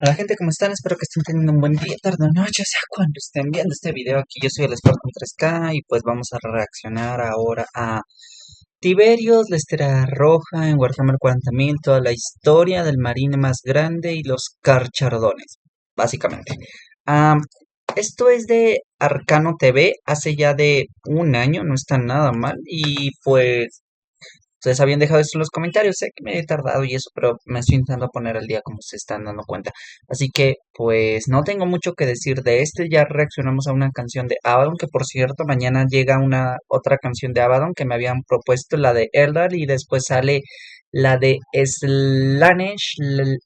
Hola gente, ¿cómo están? Espero que estén teniendo un buen día, tarde o noche, o sea, cuando estén viendo este video aquí. Yo soy el Spartan 3K y pues vamos a reaccionar ahora a Tiberius, la Estrella Roja en Warhammer 40.000, toda la historia del marine más grande y los carcharodones, básicamente. Ah, Esto es de Arcano TV, hace ya de un año, no está nada mal, y pues ustedes habían dejado eso en los comentarios. Sé que me he tardado y eso, pero me estoy intentando poner al día como se están dando cuenta. Así que, pues, no tengo mucho que decir de este. Ya reaccionamos a una canción de Abaddon, que por cierto, mañana llega una otra canción de Abaddon que me habían propuesto, la de Eldar, y después sale la de Slanesh,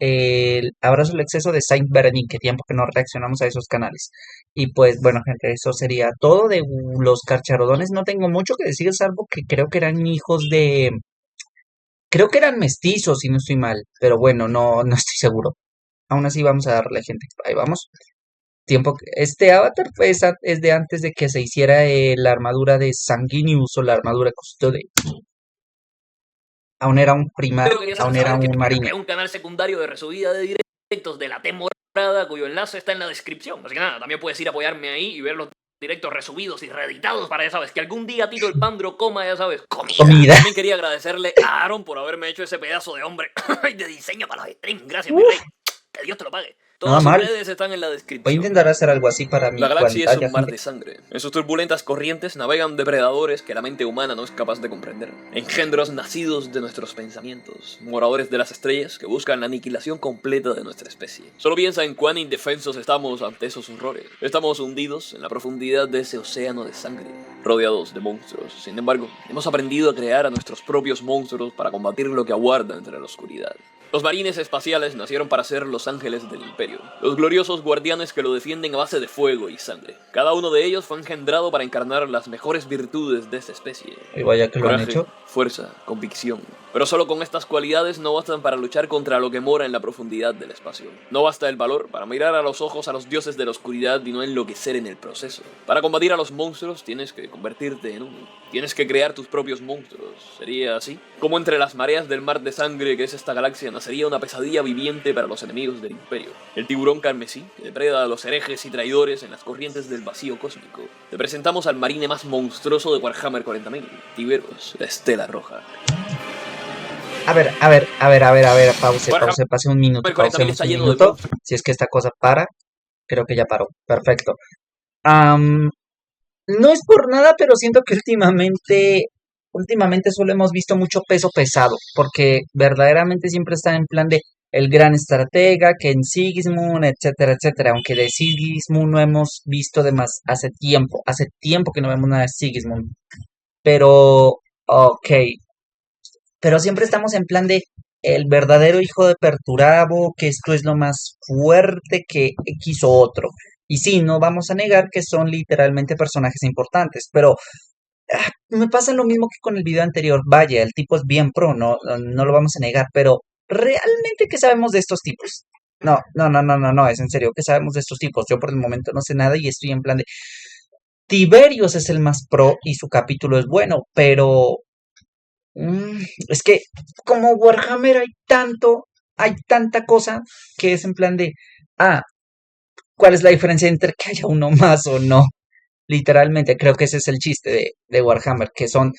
el Abrazo al Exceso de Saint Veronique. Qué tiempo que no reaccionamos a esos canales. Y pues, bueno, gente, eso sería todo de los carcharodones. No tengo mucho que decir, salvo que creo que eran hijos de. Creo que eran mestizos, si no estoy mal, pero bueno, no estoy seguro. Aún así vamos a darle, gente. Ahí vamos. Este avatar pues, es de antes de que se hiciera la armadura de Sanguinius o la armadura Custode. Aún era un prima, Pero quería aún era saber que un marine. creé un canal secundario de resubida de directos de la temporada, cuyo enlace está en la descripción. Así que nada, también puedes ir a apoyarme ahí y ver los directos resubidos y reeditados para, ya sabes, que algún día Tito el Pandro coma, ya sabes, comida. Comida. También quería agradecerle a Aaron por haberme hecho ese pedazo de hombre de diseño para los streams. Gracias, mi rey. Que Dios te lo pague. Nada Todas sus mal. redes están en la Voy a descripción. intentar hacer algo así para La mi galaxia es pantalla, un mar gente. de sangre. En sus turbulentas corrientes navegan depredadores que la mente humana no es capaz de comprender. Engendros nacidos de nuestros pensamientos. Moradores de las estrellas que buscan la aniquilación completa de nuestra especie. Solo piensa en cuán indefensos estamos ante esos horrores. Estamos hundidos en la profundidad de ese océano de sangre, rodeados de monstruos. Sin embargo, hemos aprendido a crear a nuestros propios monstruos para combatir lo que aguarda entre la oscuridad. Los marines espaciales nacieron para ser los ángeles del imperio, los gloriosos guardianes que lo defienden a base de fuego y sangre. Cada uno de ellos fue engendrado para encarnar las mejores virtudes de esta especie. Y vaya que lo han Coraje, hecho. fuerza, convicción. Pero solo con estas cualidades no bastan para luchar contra lo que mora en la profundidad del espacio. No basta el valor para mirar a los ojos a los dioses de la oscuridad y no enloquecer en el proceso. Para combatir a los monstruos tienes que convertirte en uno. Tienes que crear tus propios monstruos. ¿Sería así? Como entre las mareas del mar de sangre que es esta galaxia nacería una pesadilla viviente para los enemigos del imperio. El tiburón carmesí, que depreda a los herejes y traidores en las corrientes del vacío cósmico. Te presentamos al marine más monstruoso de Warhammer 40.000, Tiberius, la Estela Roja. Pause un minuto, Warhammer 40.000 pausemos está un lleno de minuto. monstruos. Si es que esta cosa para, creo que ya paró. Perfecto. Am, no es por nada, pero siento que últimamente solo hemos visto mucho peso pesado, porque verdaderamente siempre está en plan de el gran estratega, que en Sigismund, etcétera, etcétera, aunque de Sigismund no hemos visto de más hace tiempo que no vemos nada de Sigismund, pero, ok, pero siempre estamos en plan de el verdadero hijo de Perturabo, que esto es lo más fuerte que quiso otro. Y sí, no vamos a negar que son literalmente personajes importantes, pero me pasa lo mismo que con el video anterior. Vaya, el tipo es bien pro, no lo vamos a negar, pero ¿realmente qué sabemos de estos tipos? No, es en serio, ¿qué sabemos de estos tipos? Yo por el momento no sé nada y estoy en plan de Tiberius es el más pro y su capítulo es bueno, pero es que como Warhammer hay tanta cosa que es en plan de, ah, ¿cuál es la diferencia entre que haya uno más o no? Literalmente, creo que ese es el chiste de Warhammer, que son,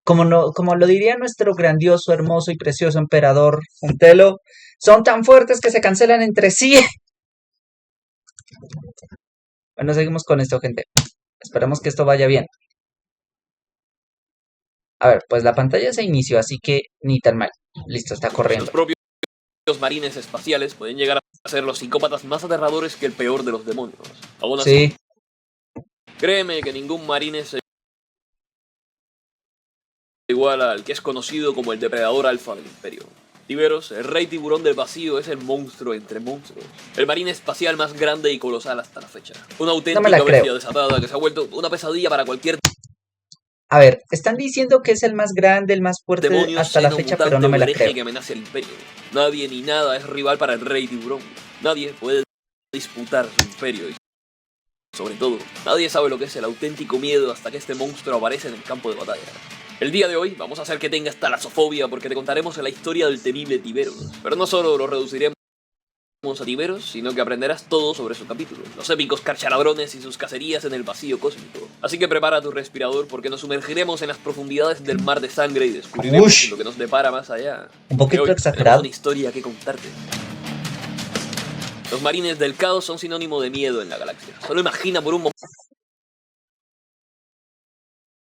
como, no, como lo diría nuestro grandioso, hermoso y precioso emperador Untelo, son tan fuertes que se cancelan entre sí. Bueno, seguimos con esto, gente. Esperemos que esto vaya bien. A ver, pues la pantalla se inició, así que ni tan mal. Listo, está corriendo. Los propios marines espaciales pueden llegar a ser los psicópatas más aterradores que el peor de los demonios. Aún así, Sí, créeme que ningún marine se iguala al que es conocido como el depredador alfa del imperio. Tiberos, el rey tiburón del vacío, es el monstruo entre monstruos. El marine espacial más grande y colosal hasta la fecha. Una no me auténtica la creo. bestia desatada que se ha vuelto una pesadilla para cualquier A ver, están diciendo que es el más grande, el más fuerte demonio, hasta la seno, fecha, pero mutante no me o la creo. hereje que amenace al imperio. Nadie ni nada es rival para el rey tiburón. Nadie puede disputar su imperio y, sobre todo, nadie sabe lo que es el auténtico miedo hasta que este monstruo aparece en el campo de batalla. El día de hoy vamos a hacer que tengas talasofobia porque te contaremos la historia del temible Tiberus, pero no solo lo reduciremos a Tiberos, sino que aprenderás todo sobre su capítulo, los épicos carchaladrones y sus cacerías en el vacío cósmico. Así que prepara tu respirador porque nos sumergiremos en las profundidades del mar de sangre y descubriremos Ush, lo que nos depara más allá. un Porque poquito hoy tenemos exagerado. una historia que contarte. Los marines del caos son sinónimo de miedo en la galaxia. Solo imagina por un momento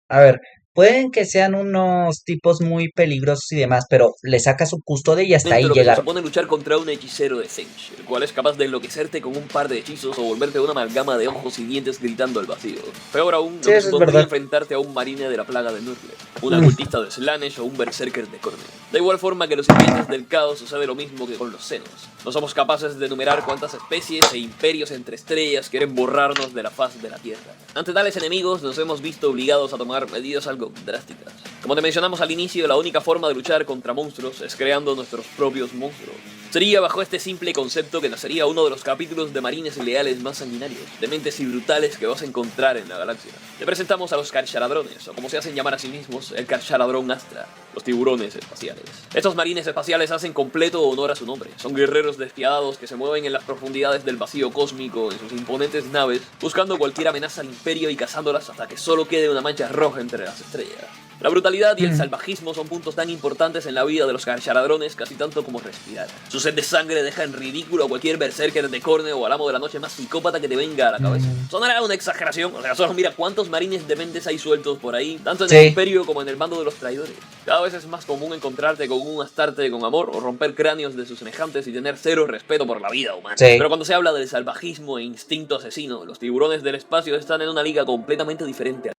A ver, pueden que sean unos tipos muy peligrosos y demás, pero le saca su custodia y hasta ahí lo que se llegaron. supone luchar contra un hechicero de Zench, el cual es capaz de enloquecerte con un par de hechizos o volverte una amalgama de ojos y dientes gritando al vacío. Peor aún, lo Sí, que eso es supondría verdad. enfrentarte a un marine de la plaga de Nurgle, un Mm. ocultista de Slanesh o un berserker de Khorne. De igual forma que los sirvientes del caos sucede lo mismo que con los senos. No somos capaces de enumerar cuántas especies e imperios entre estrellas quieren borrarnos de la faz de la Tierra. Ante tales enemigos nos hemos visto obligados a tomar medidas algo drásticas. Como te mencionamos al inicio, la única forma de luchar contra monstruos es creando nuestros propios monstruos. Sería bajo este simple concepto que nacería uno de los capítulos de marines leales más sanguinarios, dementes y brutales que vas a encontrar en la galaxia. Te presentamos a los Carchaladrones, o como se hacen llamar a sí mismos, el Carchaladrón Astra, los tiburones espaciales. Estos marines espaciales hacen completo honor a su nombre. Son guerreros despiadados que se mueven en las profundidades del vacío cósmico en sus imponentes naves, buscando cualquier amenaza al imperio y cazándolas hasta que solo quede una mancha roja entre las estrellas. La brutalidad y el salvajismo son puntos tan importantes en la vida de los carchaladrones casi tanto como respirar. Su sed de sangre deja en ridículo a cualquier berserker de Khorne o al amo de la noche más psicópata que te venga a la cabeza. Sonará una exageración, o sea, solo mira cuántos marines dementes hay sueltos por ahí, tanto en el imperio como en el bando de los traidores. Cada vez es más común encontrarte con un Astarte con amor o romper cráneos de sus semejantes y tener cero respeto por la vida humana. Pero cuando se habla del salvajismo e instinto asesino, los tiburones del espacio están en una liga completamente diferente.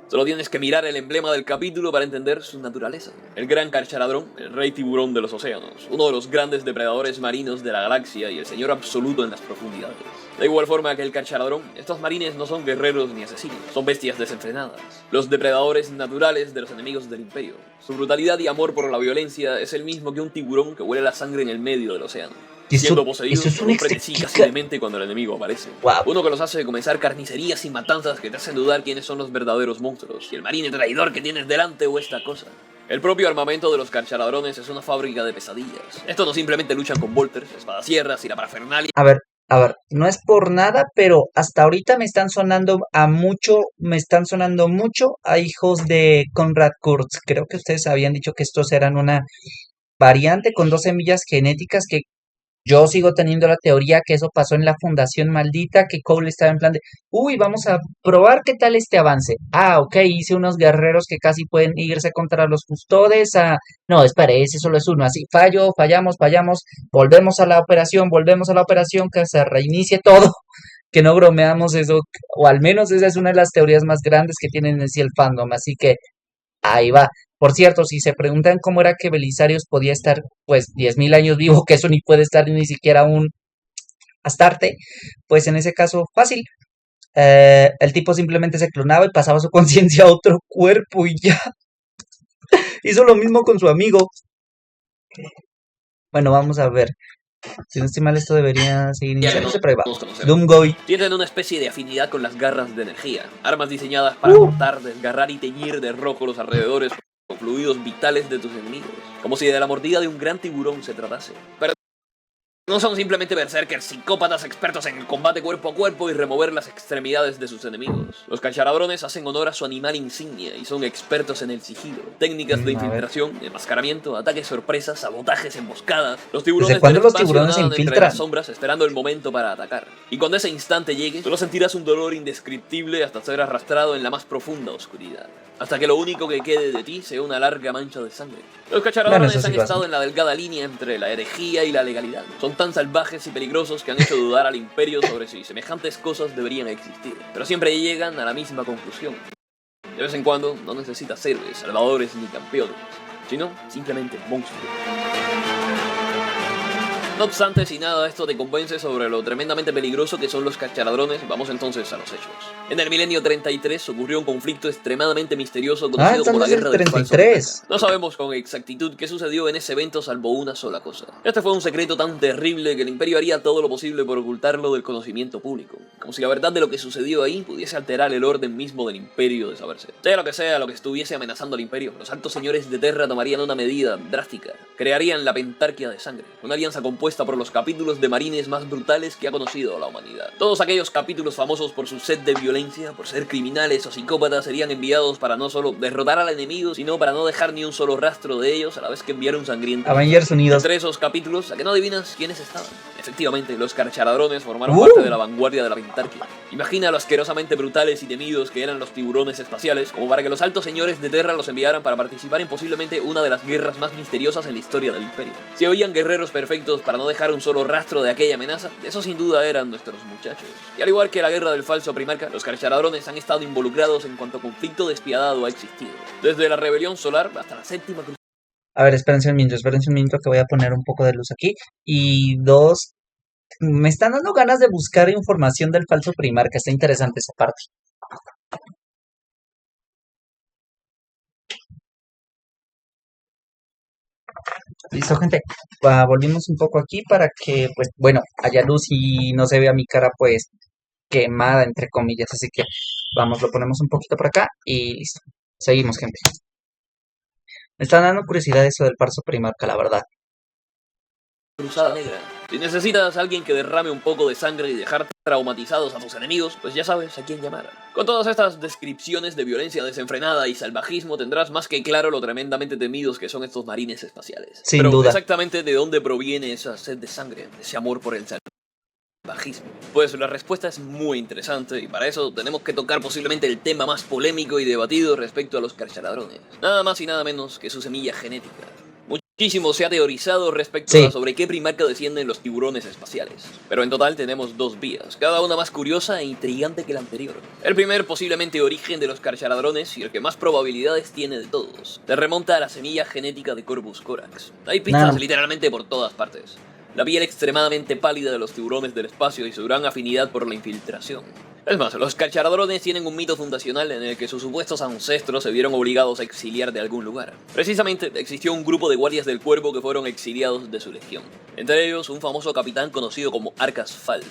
Solo tienes que mirar el emblema del capítulo para entender su naturaleza. El gran carchaladrón, el rey tiburón de los océanos, uno de los grandes depredadores marinos de la galaxia y el señor absoluto en las profundidades. De igual forma que el carchaladrón, estos marines no son guerreros ni asesinos, son bestias desenfrenadas, los depredadores naturales de los enemigos del imperio. Su brutalidad y amor por la violencia es el mismo que un tiburón que huele la sangre en el medio del océano. Siendo poseídos por un frenesí casi demente cuando el enemigo aparece. Uno que los hace comenzar carnicerías y matanzas que te hacen dudar quiénes son los verdaderos monstruos, y el marine traidor que tienes delante o esta cosa. El propio armamento de los carchaladrones es una fábrica de pesadillas. Estos no simplemente luchan con bolters, espadasierras y la parafernalia. A ver, no es por nada, pero hasta ahorita me están sonando mucho a hijos de Conrad Kurz. Creo que ustedes habían dicho que estos eran una variante con dos semillas genéticas que yo sigo teniendo la teoría que eso pasó en la Fundación Maldita, que Cole estaba en plan de, uy, vamos a probar qué tal este avance. Ah, ok, hice unos guerreros que casi pueden irse contra los custodes. Ah, no, espere, ese solo es uno. Así, fallamos, volvemos a la operación, que se reinicie todo. Que no bromeamos eso, o al menos esa es una de las teorías más grandes que tienen en sí el fandom. Así que ahí va. Por cierto, si se preguntan cómo era que Belisarius podía estar, pues, 10.000 años vivo, que eso ni puede estar ni siquiera un Astarte, pues en ese caso, fácil. El tipo simplemente se clonaba y pasaba su conciencia a otro cuerpo y ya. Hizo lo mismo con su amigo. Bueno, vamos a ver. Si no estoy mal, esto debería seguir iniciándose, pero ahí va. Doomgoy. Tienen una especie de afinidad con las garras de energía, armas diseñadas para cortar, desgarrar y teñir de rojo los alrededores con fluidos vitales de tus enemigos, como si de la mordida de un gran tiburón se tratase. Pero no son simplemente berserkers psicópatas expertos en el combate cuerpo a cuerpo y remover las extremidades de sus enemigos. Los carchaladrones hacen honor a su animal insignia y son expertos en el sigilo, técnicas de infiltración, enmascaramiento, ataques sorpresas, sabotajes, emboscadas. Los tiburones ¿Desde cuándo del los espacio tiburones se nadan entre infiltran? las sombras esperando el momento para atacar. Y cuando ese instante llegue, solo sentirás un dolor indescriptible hasta ser arrastrado en la más profunda oscuridad. Hasta que lo único que quede de ti sea una larga mancha de sangre. Los carchaladrones han estado en la delgada línea entre la herejía y la legalidad. Son tan salvajes y peligrosos que han hecho dudar al imperio sobre si semejantes cosas deberían existir. Pero siempre llegan a la misma conclusión. De vez en cuando no necesitas héroes, salvadores ni campeones, sino simplemente monstruos. No obstante, si nada de esto te convence sobre lo tremendamente peligroso que son los carchaladrones, vamos entonces a los hechos. En el milenio 33 ocurrió un conflicto extremadamente misterioso conocido como la Guerra del Falso Profeta. No sabemos con exactitud qué sucedió en ese evento salvo una sola cosa. Este fue un secreto tan terrible que el imperio haría todo lo posible por ocultarlo del conocimiento público, como si la verdad de lo que sucedió ahí pudiese alterar el orden mismo del imperio de saberse. Sea lo que estuviese amenazando al imperio, los altos señores de Terra tomarían una medida drástica. Crearían la Pentarquia de Sangre, una alianza compuesta compuesta por los capítulos de marines más brutales que ha conocido la humanidad. Todos aquellos capítulos famosos por su sed de violencia, por ser criminales o psicópatas, serían enviados para no solo derrotar al enemigo, sino para no dejar ni un solo rastro de ellos a la vez que enviar un sangriento. Avengers Unidos. Entre esos capítulos, ¿a que no adivinas quiénes estaban? Efectivamente, los Carcharadrones formaron parte de la vanguardia de la Pintarquia. Imagina lo asquerosamente brutales y temidos que eran los tiburones espaciales, como para que los altos señores de Terra los enviaran para participar en posiblemente una de las guerras más misteriosas en la historia del Imperio. Se oían guerreros perfectos para no dejar un solo rastro de aquella amenaza, esos sin duda eran nuestros muchachos. Y al igual que la guerra del falso Primarca, los Carcharadrones han estado involucrados en cuanto conflicto despiadado ha existido, desde la rebelión solar hasta la séptima cruzada. A ver, espérense un minuto que voy a poner un poco de luz aquí. Y dos, me están dando ganas de buscar información del falso Primarca, está interesante esa parte. Listo, gente. Volvimos un poco aquí para que, pues, bueno, haya luz y no se vea mi cara, pues, quemada, entre comillas. Así que, vamos, lo ponemos un poquito por acá y listo. Seguimos, gente. Me está dando curiosidad eso del falso Primarca, la verdad. Cruzada Negra. Si necesitas a alguien que derrame un poco de sangre y dejar traumatizados a tus enemigos, pues ya sabes a quién llamar. Con todas estas descripciones de violencia desenfrenada y salvajismo tendrás más que claro lo tremendamente temidos que son estos marines espaciales. Sin duda. Exactamente de dónde proviene esa sed de sangre, ese amor por el salvajismo. Pues la respuesta es muy interesante y para eso tenemos que tocar posiblemente el tema más polémico y debatido respecto a los Carcharadrones. Nada más y nada menos que su semilla genética. Muchísimo se ha teorizado respecto a sobre qué primarca descienden los tiburones espaciales, pero en total tenemos dos vías, cada una más curiosa e intrigante que la anterior. El primer posiblemente origen de los Carcharadrones y el que más probabilidades tiene de todos, se remonta a la semilla genética de Corvus corax. Hay pistas literalmente por todas partes. La piel extremadamente pálida de los tiburones del espacio y su gran afinidad por la infiltración. Es más, los Carcharadrones tienen un mito fundacional en el que sus supuestos ancestros se vieron obligados a exiliar de algún lugar. Precisamente, existió un grupo de guardias del cuervo que fueron exiliados de su legión. Entre ellos, un famoso capitán conocido como Arcas Fal,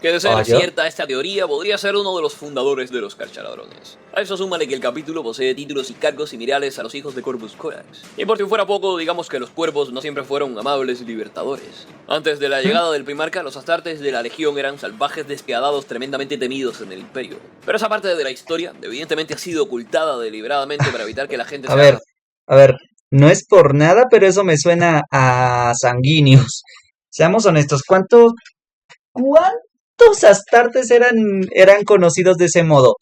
que de ser cierta esta teoría podría ser uno de los fundadores de los Carcharadrones. A eso súmale que el capítulo posee títulos y cargos similares a los hijos de Corvus corax. Y por si fuera poco, digamos que los cuervos no siempre fueron amables libertadores. Antes de la llegada del Primarca, los astartes de la legión eran salvajes despiadados tremendamente temidos en el Imperio. Pero esa parte de la historia evidentemente ha sido ocultada deliberadamente para evitar que la gente A ver, no es por nada, pero eso me suena a sanguíneos. Seamos honestos, ¿cuántos astartes eran conocidos de ese modo?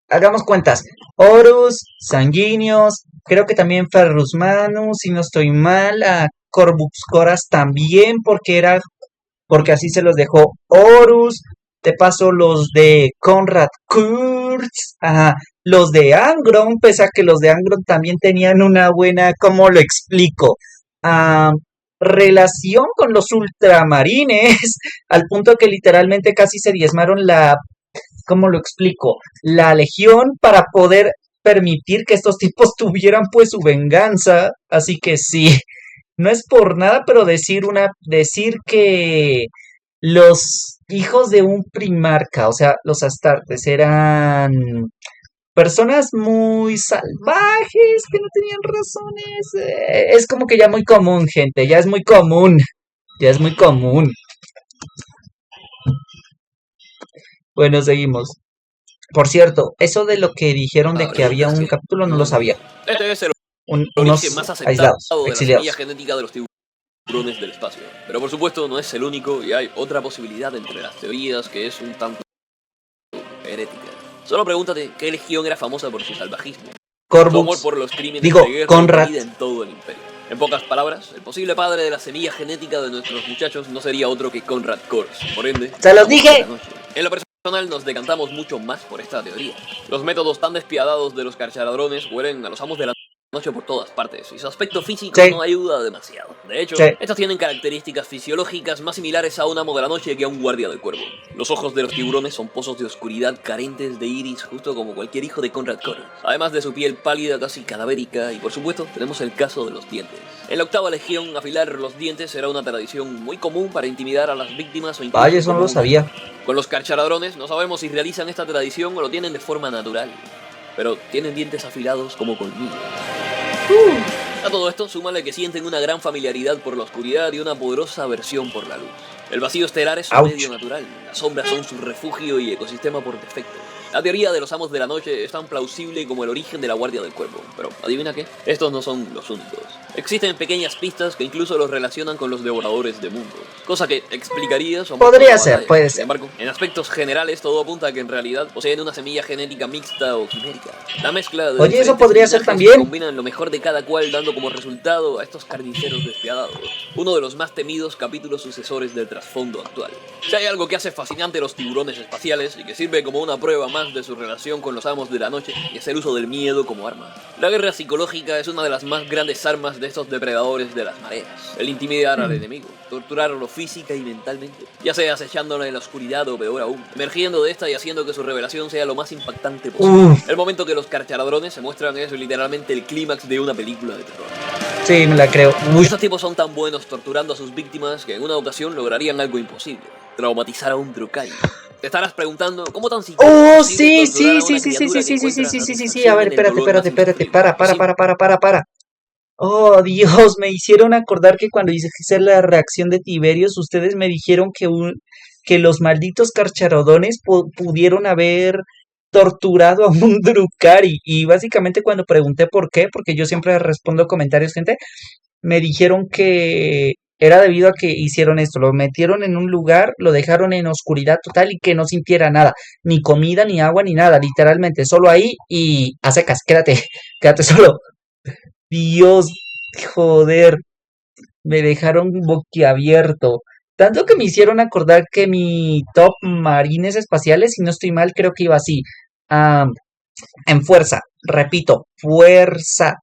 Hagamos cuentas. Horus, sanguíneos, creo que también Ferrus Manus, si no estoy mal, a Corvus corax también, porque así se los dejó Horus. Te paso los de Konrad Kurz, los de Angron, pese a que los de Angron también tenían una buena, ¿cómo lo explico? Relación con los ultramarines, al punto que literalmente casi se diezmaron ¿cómo lo explico? La legión para poder permitir que estos tipos tuvieran pues su venganza. Así que sí, no es por nada, pero decir que los hijos de un primarca, o sea, los astartes, eran personas muy salvajes que no tenían razones. Es como que ya muy común, gente, ya es muy común. Bueno, seguimos. Por cierto, eso de lo que dijeron de que había un capítulo no lo sabía. Este es el unos más aceptado aislados, de la exiliados. semilla genética de los tiburones del espacio. Pero por supuesto no es el único y hay otra posibilidad entre las teorías que es un tanto herética. Solo pregúntate qué legión era famosa por su salvajismo. Su amor por los crímenes de guerra Konrad. en todo el imperio. En pocas palabras, el posible padre de la semilla genética de nuestros muchachos no sería otro que Konrad Kurz. Por ende, ¡se los dije! En lo personal nos decantamos mucho más por esta teoría. Los métodos tan despiadados de los Carcharadrones huelen a los amos de la noche por todas partes y su aspecto físico no ayuda demasiado. De hecho, estos tienen características fisiológicas más similares a un amo de la noche que a un guardia del cuervo. Los ojos de los tiburones son pozos de oscuridad carentes de iris, justo como cualquier hijo de Konrad Kurz. Además de su piel pálida, casi cadavérica, y por supuesto tenemos el caso de los dientes. En la octava legión, afilar los dientes era una tradición muy común para intimidar a las víctimas o incluso... Vaya, eso no lo sabía. Con los Carcharadrones no sabemos si realizan esta tradición o lo tienen de forma natural, pero tienen dientes afilados como colmillos. A todo esto, súmale que sienten una gran familiaridad por la oscuridad y una poderosa aversión por la luz. El vacío estelar es su Ouch. medio natural, las sombras son su refugio y ecosistema por defecto. La teoría de los amos de la noche es tan plausible como el origen de la Guardia del Cuervo, pero ¿adivina qué? Estos no son los únicos. Existen pequeñas pistas que incluso los relacionan con los devoradores de mundos, cosa que explicaría su amor por Podría la ser, batalla. puede Sin ser. embargo, en aspectos generales todo apunta a que en realidad poseen una semilla genética mixta o quimérica. La mezcla de Oye, eso diferentes podría ser linajes también. combinan lo mejor de cada cual, dando como resultado a estos carniceros despiadados, uno de los más temidos capítulos sucesores del trasfondo actual. Si hay algo que hace fascinante a los tiburones espaciales y que sirve como una prueba más de su relación con los amos de la noche, es el uso del miedo como arma. La guerra psicológica es una de las más grandes armas de estos depredadores de las mareas. El intimidar al enemigo, torturarlo física y mentalmente, ya sea acechándolo en la oscuridad o peor aún, emergiendo de esta y haciendo que su revelación sea lo más impactante posible. Uf, El momento que los carcharadrones se muestran es literalmente el clímax de una película de terror. sí, me la creo. Uy, Estos tipos son tan buenos torturando a sus víctimas que en una ocasión lograrían algo imposible: traumatizar a un Drukhari. Te estarás preguntando cómo tan siquiera es oh, posible sí, torturar sí, a una sí, sí, sí, sí, criatura que sí, sí, sí, encuentra sí, sí, sí, sí. A satisfacción ver, en el espérate, dolor más espérate, espérate. insufrible. Para, Simple. para. Oh, Dios, me hicieron acordar que cuando hice la reacción de Tiberios, ustedes me dijeron que los malditos carcharodones pudieron haber torturado a un Drukhari. Y básicamente cuando pregunté por qué, porque yo siempre respondo comentarios, gente, me dijeron que era debido a que hicieron esto, lo metieron en un lugar, lo dejaron en oscuridad total y que no sintiera nada, ni comida, ni agua, ni nada, literalmente, solo ahí y a secas, quédate, quédate solo. Dios, joder, me dejaron boquiabierto. Tanto que me hicieron acordar que mi top marines espaciales, si no estoy mal, creo que iba así. ah, en fuerza, repito, fuerza.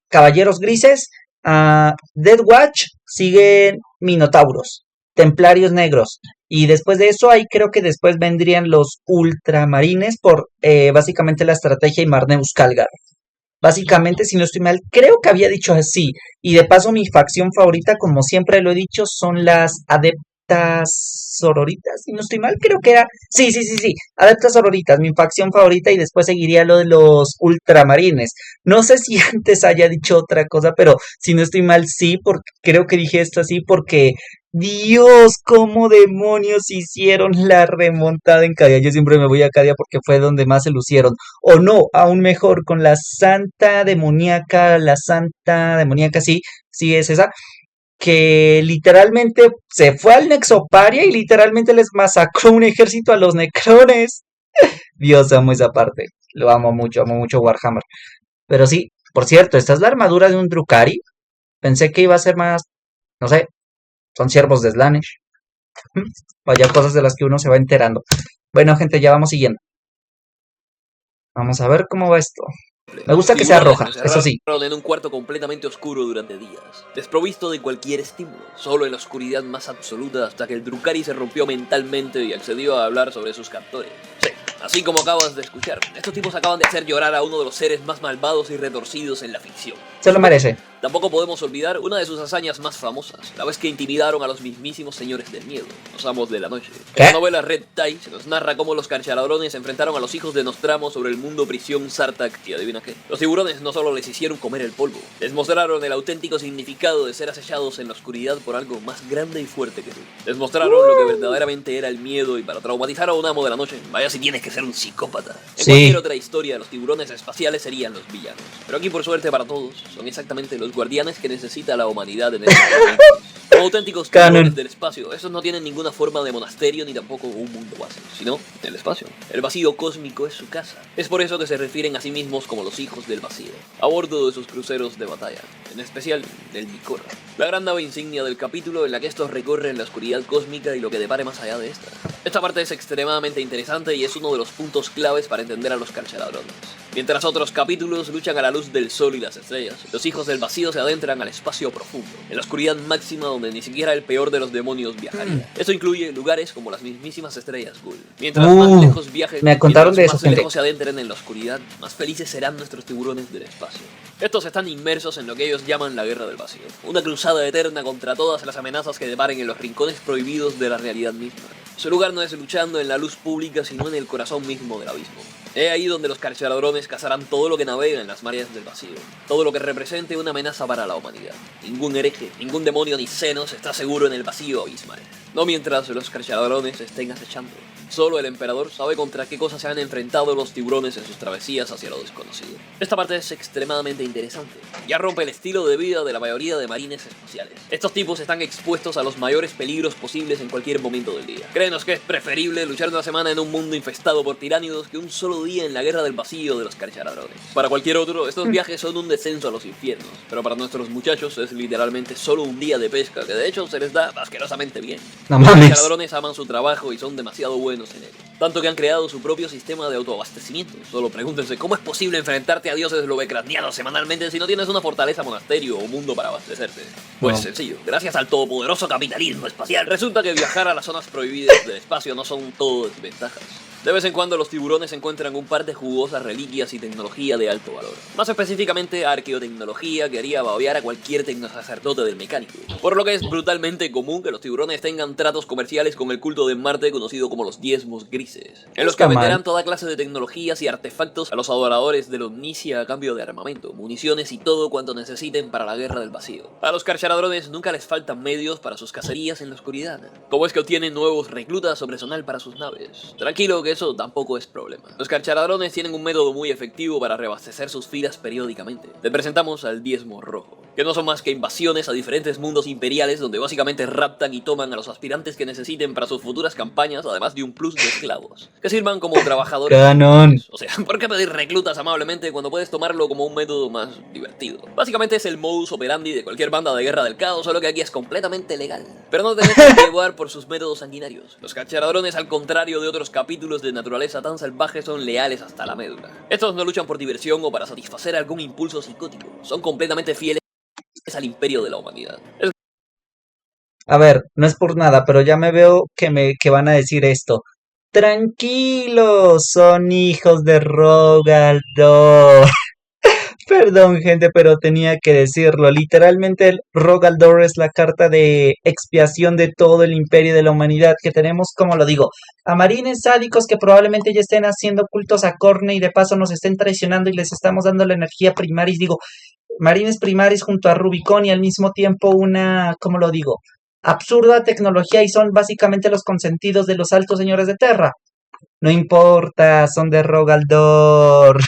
Caballeros grises, Death Watch, siguen Minotauros, Templarios negros. Y después de eso, ahí creo que después vendrían los ultramarines por básicamente la estrategia y Marneus Calgar. Básicamente, si no estoy mal, creo que había dicho así. Y de paso, mi facción favorita, como siempre lo he dicho, son las adeptas sororitas. Si no estoy mal, creo que era. Sí, sí, sí, sí. Adeptas sororitas, mi facción favorita. Y después seguiría lo de los ultramarines. No sé si antes haya dicho otra cosa, pero si no estoy mal, sí, porque creo que dije esto así porque. Dios, cómo demonios hicieron la remontada en Cadia. Yo siempre me voy a Cadia porque fue donde más se lucieron. O no, aún mejor, con la santa demoníaca, sí, sí es esa, que literalmente se fue al Nexoparia y literalmente les masacró un ejército a los necrones. Dios, amo esa parte, lo amo mucho Warhammer. Pero sí, por cierto, esta es la armadura de un Drukhari. Pensé que iba a ser más, no sé, son siervos de Slanesh. Vaya cosas de las que uno se va enterando. Bueno, gente, ya vamos siguiendo. Vamos a ver cómo va esto. Me Los gusta que sea tiburones roja, se eso encerraron sí. en un cuarto completamente oscuro durante días, desprovisto de cualquier estímulo, solo en la oscuridad más absoluta, hasta que el Drukhari se rompió mentalmente y accedió a hablar sobre sus captores. Sí, así como acabas de escuchar, estos tipos acaban de hacer llorar a uno de los seres más malvados y retorcidos en la ficción. Se lo merece. Tampoco podemos olvidar una de sus hazañas más famosas, la vez que intimidaron a los mismísimos señores del miedo, los amos de la noche. En la ¿Qué? novela Red Tide se nos narra cómo los carchaladrones enfrentaron a los hijos de Nostramo sobre el mundo prisión Sartak, y adivina qué. Los tiburones no solo les hicieron comer el polvo, les mostraron el auténtico significado de ser acechados en la oscuridad por algo más grande y fuerte que tú. Les mostraron lo que verdaderamente era el miedo, y para traumatizar a un amo de la noche, vaya si tienes que ser un psicópata. En Sí. cualquier otra historia, los tiburones espaciales serían los villanos. Pero aquí, por suerte para todos, son exactamente los guardianes que necesita la humanidad en estos momentos. Como auténticos Canon. tiburones del espacio, estos no tienen ninguna forma de monasterio ni tampoco un mundo base, sino el espacio. El vacío cósmico es su casa. Es por eso que se refieren a sí mismos como los hijos del vacío, a bordo de sus cruceros de batalla, en especial del Vicorra, la gran nave insignia del capítulo en la que estos recorren la oscuridad cósmica y lo que depare más allá de esta. Esta parte es extremadamente interesante y es uno de los puntos claves para entender a los carchaladrones. Mientras otros capítulos luchan a la luz del sol y las estrellas, los hijos del vacío se adentran al espacio profundo, en la oscuridad máxima donde ni siquiera el peor de los demonios viajaría. Esto incluye lugares como las mismísimas estrellas Ghoul. Mientras más lejos viajen, me contaron de mientras eso, más gente. lejos se adentren en la oscuridad, más felices serán nuestros tiburones del espacio. Estos están inmersos en lo que ellos llaman la Guerra del Vacío, una cruzada eterna contra todas las amenazas que deparen en los rincones prohibidos de la realidad misma. Su lugar no es luchando en la luz pública, sino en el corazón mismo del abismo. Es ahí donde los carchaladrones cazarán todo lo que navega en las mareas del vacío, todo lo que represente una amenaza para la humanidad. Ningún hereje, ningún demonio ni senos está seguro en el vacío abismal, no mientras los carchaladrones estén acechando. Solo el emperador sabe contra qué cosas se han enfrentado los tiburones en sus travesías hacia lo desconocido. Esta parte es extremadamente interesante. Ya rompe el estilo de vida de la mayoría de marines espaciales. Estos tipos están expuestos a los mayores peligros posibles en cualquier momento del día. Créenos que es preferible luchar una semana en un mundo infestado por tiránidos que un solo día en la guerra del vacío de los carchaladrones. Para cualquier otro, estos viajes son un descenso a los infiernos, pero para nuestros muchachos es literalmente solo un día de pesca que de hecho se les da asquerosamente bien. No Los mames. carchaladrones aman su trabajo y son demasiado buenos en él. Tanto que han creado su propio sistema de autoabastecimiento. Solo pregúntense, ¿cómo es posible enfrentarte a dioses lovecraftianos semanalmente si no tienes una fortaleza, monasterio o mundo para abastecerte? Pues No. sencillo, gracias al todopoderoso capitalismo espacial, resulta que viajar a las zonas prohibidas del espacio no son todo desventajas. De vez en cuando los tiburones encuentran un par de jugosas reliquias y tecnología de alto valor. Más específicamente arqueotecnología que haría babear a cualquier tecnosacerdote del mecánico. Por lo que es brutalmente común que los tiburones tengan tratos comerciales con el culto de Marte conocido como los diezmos grises, en los que Está mal. venderán toda clase de tecnologías y artefactos a los adoradores de la omnicia a cambio de armamento, municiones y todo cuanto necesiten para la guerra del vacío. A los carchaladrones nunca les faltan medios para sus cacerías en la oscuridad. ¿Cómo es que obtienen nuevos reclutas sobre personal para sus naves? Tranquilo que eso tampoco es problema. Los carchaladrones tienen un método muy efectivo para reabastecer sus filas periódicamente. Le presentamos al diezmo rojo, que no son más que invasiones a diferentes mundos imperiales donde básicamente raptan y toman a los aspirantes que necesiten para sus futuras campañas, además de un plus de esclavos, que sirvan como trabajadores. Canon. O sea, ¿por qué pedir reclutas amablemente cuando puedes tomarlo como un método más divertido? Básicamente es el modus operandi de cualquier banda de guerra del caos, solo que aquí es completamente legal. Pero no te dejes llevar por sus métodos sanguinarios. Los carchaladrones, al contrario de otros capítulos de naturaleza tan salvaje, son leales hasta la médula. Estos no luchan por diversión o para satisfacer algún impulso psicótico. Son completamente fieles al imperio de la humanidad. Es A ver, no es por nada, pero ya me veo que van a decir esto. Tranquilos, son hijos de Rogaldor. Perdón, gente, pero tenía que decirlo. Literalmente, el Rogaldor es la carta de expiación de todo el imperio de la humanidad que tenemos, como lo digo, a marines sádicos que probablemente ya estén haciendo cultos a Corne y de paso nos estén traicionando y les estamos dando la energía primaris. Digo, marines primaris junto a Rubicon y al mismo tiempo una, ¿cómo lo digo? Absurda tecnología y son básicamente los consentidos de los altos señores de Terra. No importa, son de Rogaldor.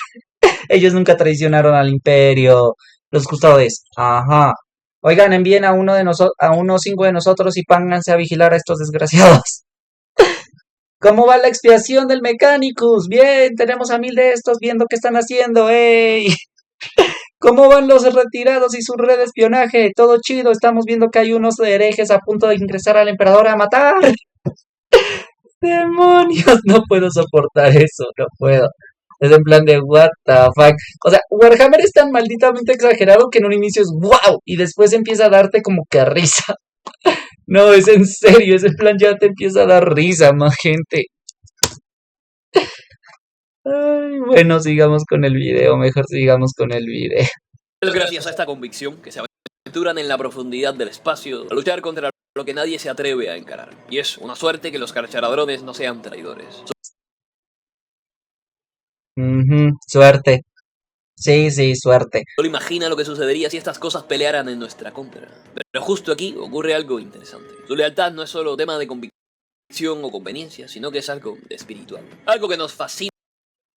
Ellos nunca traicionaron al imperio. Los custodios. Ajá. Oigan, envíen a uno de nosotros, a unos 5 de nosotros y pónganse a vigilar a estos desgraciados. ¿Cómo va la expiación del Mechanicus? Bien, tenemos a 1000 de estos viendo qué están haciendo. ¡Ey! ¿Cómo van los retirados y su red de espionaje? Todo chido, estamos viendo que hay unos herejes a punto de ingresar al emperador a matar. ¡Demonios! No puedo soportar eso, no puedo. Es en plan de what the fuck. O sea, Warhammer es tan malditamente exagerado que en un inicio es wow y después empieza a darte como que risa. No, es en serio, es en plan ya te empieza a dar risa, más gente. Ay, bueno, sigamos con el video, mejor sigamos con el video. gracias a esta convicción que se aventuran en la profundidad del espacio a luchar contra lo que nadie se atreve a encarar. Y es una suerte que los carchaladrones no sean traidores. Suerte. Sí, sí, suerte. Solo imagina lo que sucedería si estas cosas pelearan en nuestra contra. Pero justo aquí ocurre algo interesante. Su lealtad no es solo tema de convicción o conveniencia, sino que es algo espiritual. Algo que nos fascina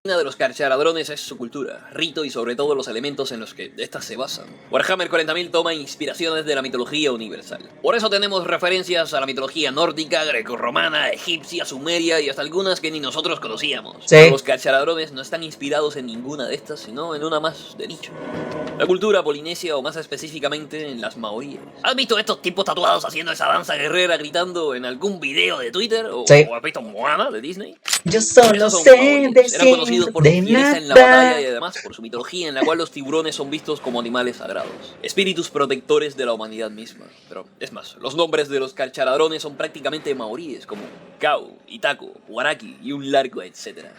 de los carchaladrones es su cultura, rito y sobre todo los elementos en los que estas se basan. Warhammer 40.000 toma inspiraciones de la mitología universal. Por eso tenemos referencias a la mitología nórdica, grecorromana, egipcia, sumeria y hasta algunas que ni nosotros conocíamos. Sí. Pero los carchaladrones no están inspirados en ninguna de estas, sino en una más de nicho. La cultura polinesia, o más específicamente en las maoríes. ¿Has visto estos tipos tatuados haciendo esa danza guerrera gritando en algún video de Twitter? Sí. ¿O has visto Moana de Disney? Yo solo Esos son sé maoríes. Eran decir conocidos por su de fiereza en la nada. batalla y además por su mitología en la cual los tiburones son vistos como animales sagrados, espíritus protectores de la humanidad misma. Pero es más, los nombres de los carchaladrones son prácticamente maoríes como Kau, Itaco, Waraki y un largo etcétera.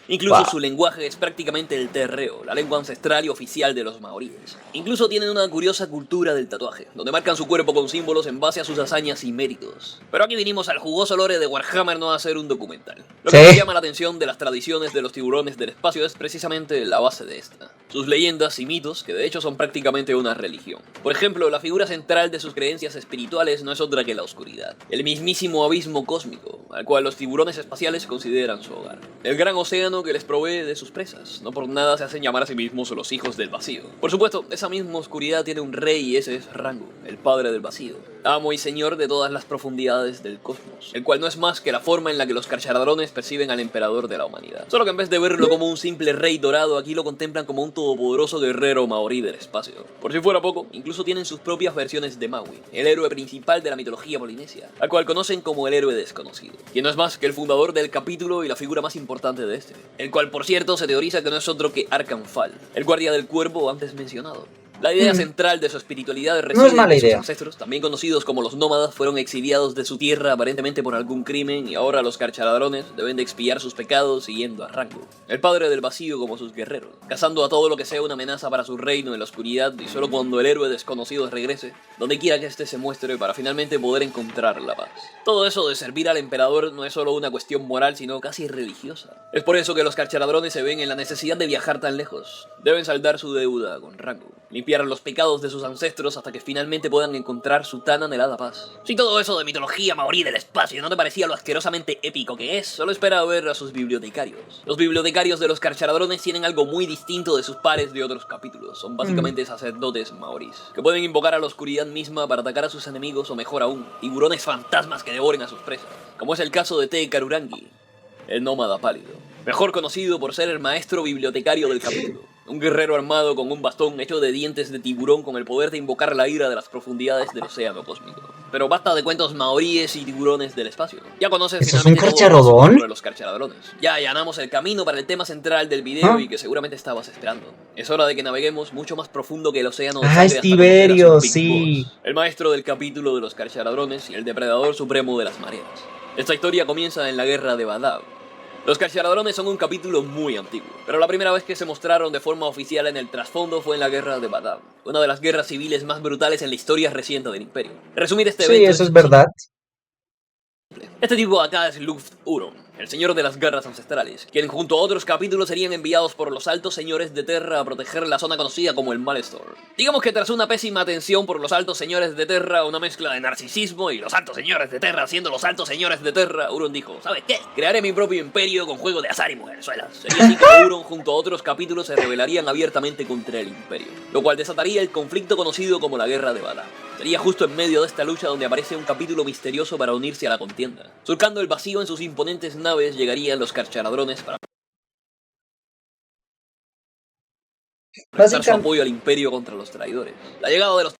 Incluso Wow. su lenguaje es prácticamente el terreo, la lengua ancestral y oficial de los maoríes. Incluso tienen una curiosa cultura del tatuaje, donde marcan su cuerpo con símbolos en base a sus hazañas y méritos. Pero aquí vinimos al jugoso lore de Warhammer, no a hacer un documental. Lo que Sí. nos llama la atención de las tradiciones de los tiburones del espacio es precisamente la base de esta. Sus leyendas y mitos, que de hecho son prácticamente una religión. Por ejemplo, la figura central de sus creencias espirituales no es otra que la oscuridad, el mismísimo abismo cósmico, al cual los tiburones espaciales consideran su hogar. El gran océano que les provee de sus presas. No por nada se hacen llamar a sí mismos los hijos del vacío. Por supuesto, esa misma oscuridad tiene un rey y ese es Rango, el padre del vacío, amo y señor de todas las profundidades del cosmos, el cual no es más que la forma en la que los carcharadrones perciben al emperador de la humanidad. Solo que en vez de verlo como un simple rey dorado, aquí lo contemplan como un todopoderoso guerrero maorí del espacio. Por si fuera poco, incluso tienen sus propias versiones de Maui, el héroe principal de la mitología polinesia, al cual conocen como el héroe desconocido, quien no es más que el fundador del capítulo y la figura más importante de este, el cual por cierto se teoriza que no es otro que Arcanfal, el guardia del cuervo antes mencionado. La idea central de su espiritualidad No reside es en mala que sus idea. ancestros, también conocidos como los nómadas, fueron exiliados de su tierra aparentemente por algún crimen y ahora los carchaladrones deben de expiar sus pecados siguiendo a Rango, el padre del vacío como sus guerreros, cazando a todo lo que sea una amenaza para su reino en la oscuridad y solo cuando el héroe desconocido regrese, donde quiera que éste se muestre para finalmente poder encontrar la paz. Todo eso de servir al emperador no es solo una cuestión moral sino casi religiosa. Es por eso que los carchaladrones se ven en la necesidad de viajar tan lejos. Deben saldar su deuda con Rango, limpiar los pecados de sus ancestros hasta que finalmente puedan encontrar su tan anhelada paz. Si todo eso de mitología maorí del espacio no te parecía lo asquerosamente épico que es, solo espera ver a sus bibliotecarios. Los bibliotecarios de los carcharadrones tienen algo muy distinto de sus pares de otros capítulos. Son básicamente sacerdotes maorís, que pueden invocar a la oscuridad misma para atacar a sus enemigos o mejor aún, tiburones fantasmas que devoren a sus presas, como es el caso de Te Karurangi, el nómada pálido, mejor conocido por ser el maestro bibliotecario del capítulo. Un guerrero armado con un bastón hecho de dientes de tiburón con el poder de invocar la ira de las profundidades del océano cósmico. Pero basta de cuentos maoríes y tiburones del espacio. Ya conoces ¿Eso es un finalmente todo lo básico carcharodón? sobre los carcharadrones. Ya allanamos el camino para el tema central del video ¿Ah? y que seguramente estabas esperando. Es hora de que naveguemos mucho más profundo que el océano de Ah, sangre es hasta conocer a su Tiberio, Big sí. Boss, el maestro del capítulo de los carcharadrones y el depredador supremo de las mareas. Esta historia comienza en la guerra de Badab. Los carcharadrones son un capítulo muy antiguo, pero la primera vez que se mostraron de forma oficial en el trasfondo fue en la guerra de Badab, una de las guerras civiles más brutales en la historia reciente del imperio. Resumir este Sí, evento eso es es verdad. simple. Este tipo acá es Luft Uron, el señor de las guerras ancestrales, quien junto a otros capítulos serían enviados por los altos señores de Terra a proteger la zona conocida como el Malestor. Digamos que tras una pésima atención por los altos señores de Terra, una mezcla de narcisismo y los altos señores de Terra siendo los altos señores de Terra, Uron dijo, ¿sabes qué? Crearé mi propio imperio con juego de azar y mujerzuelas. Sería así que Uron junto a otros capítulos se rebelarían abiertamente contra el imperio, lo cual desataría el conflicto conocido como la Guerra de Badab. Sería justo en medio de esta lucha donde aparece un capítulo misterioso para unirse a la contienda. Surcando el vacío en sus imponentes naves llegarían los carcharadrones para prestar su Básicamente, apoyo al imperio contra los traidores. La llegada de los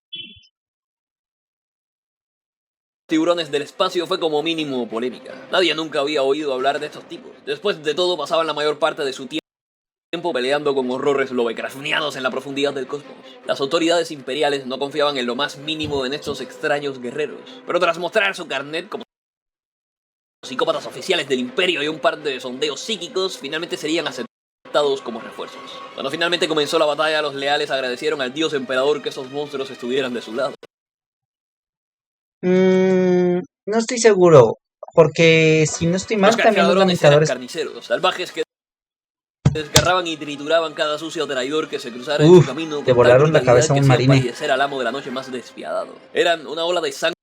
tiburones del espacio fue como mínimo polémica. Nadie nunca había oído hablar de estos tipos. Después de todo pasaban la mayor parte de su tiempo peleando con horrores lovecraftianos en la profundidad del cosmos. Las autoridades imperiales no confiaban en lo más mínimo en estos extraños guerreros, pero tras mostrar su carnet como psicópatas oficiales del imperio y un par de sondeos psíquicos, finalmente serían aceptados como refuerzos. Cuando finalmente comenzó la batalla, los leales agradecieron al dios emperador que esos monstruos estuvieran de su lado. no estoy seguro, porque si no estoy Los mal, también los cargadrones eran lamentadores. carniceros, salvajes que desgarraban y trituraban cada sucio traidor que se cruzara en su camino Te con tal volaron la brutalidad cabeza a que un hacían marine. palidecer al amo de la noche más despiadado. Eran una ola de sangre.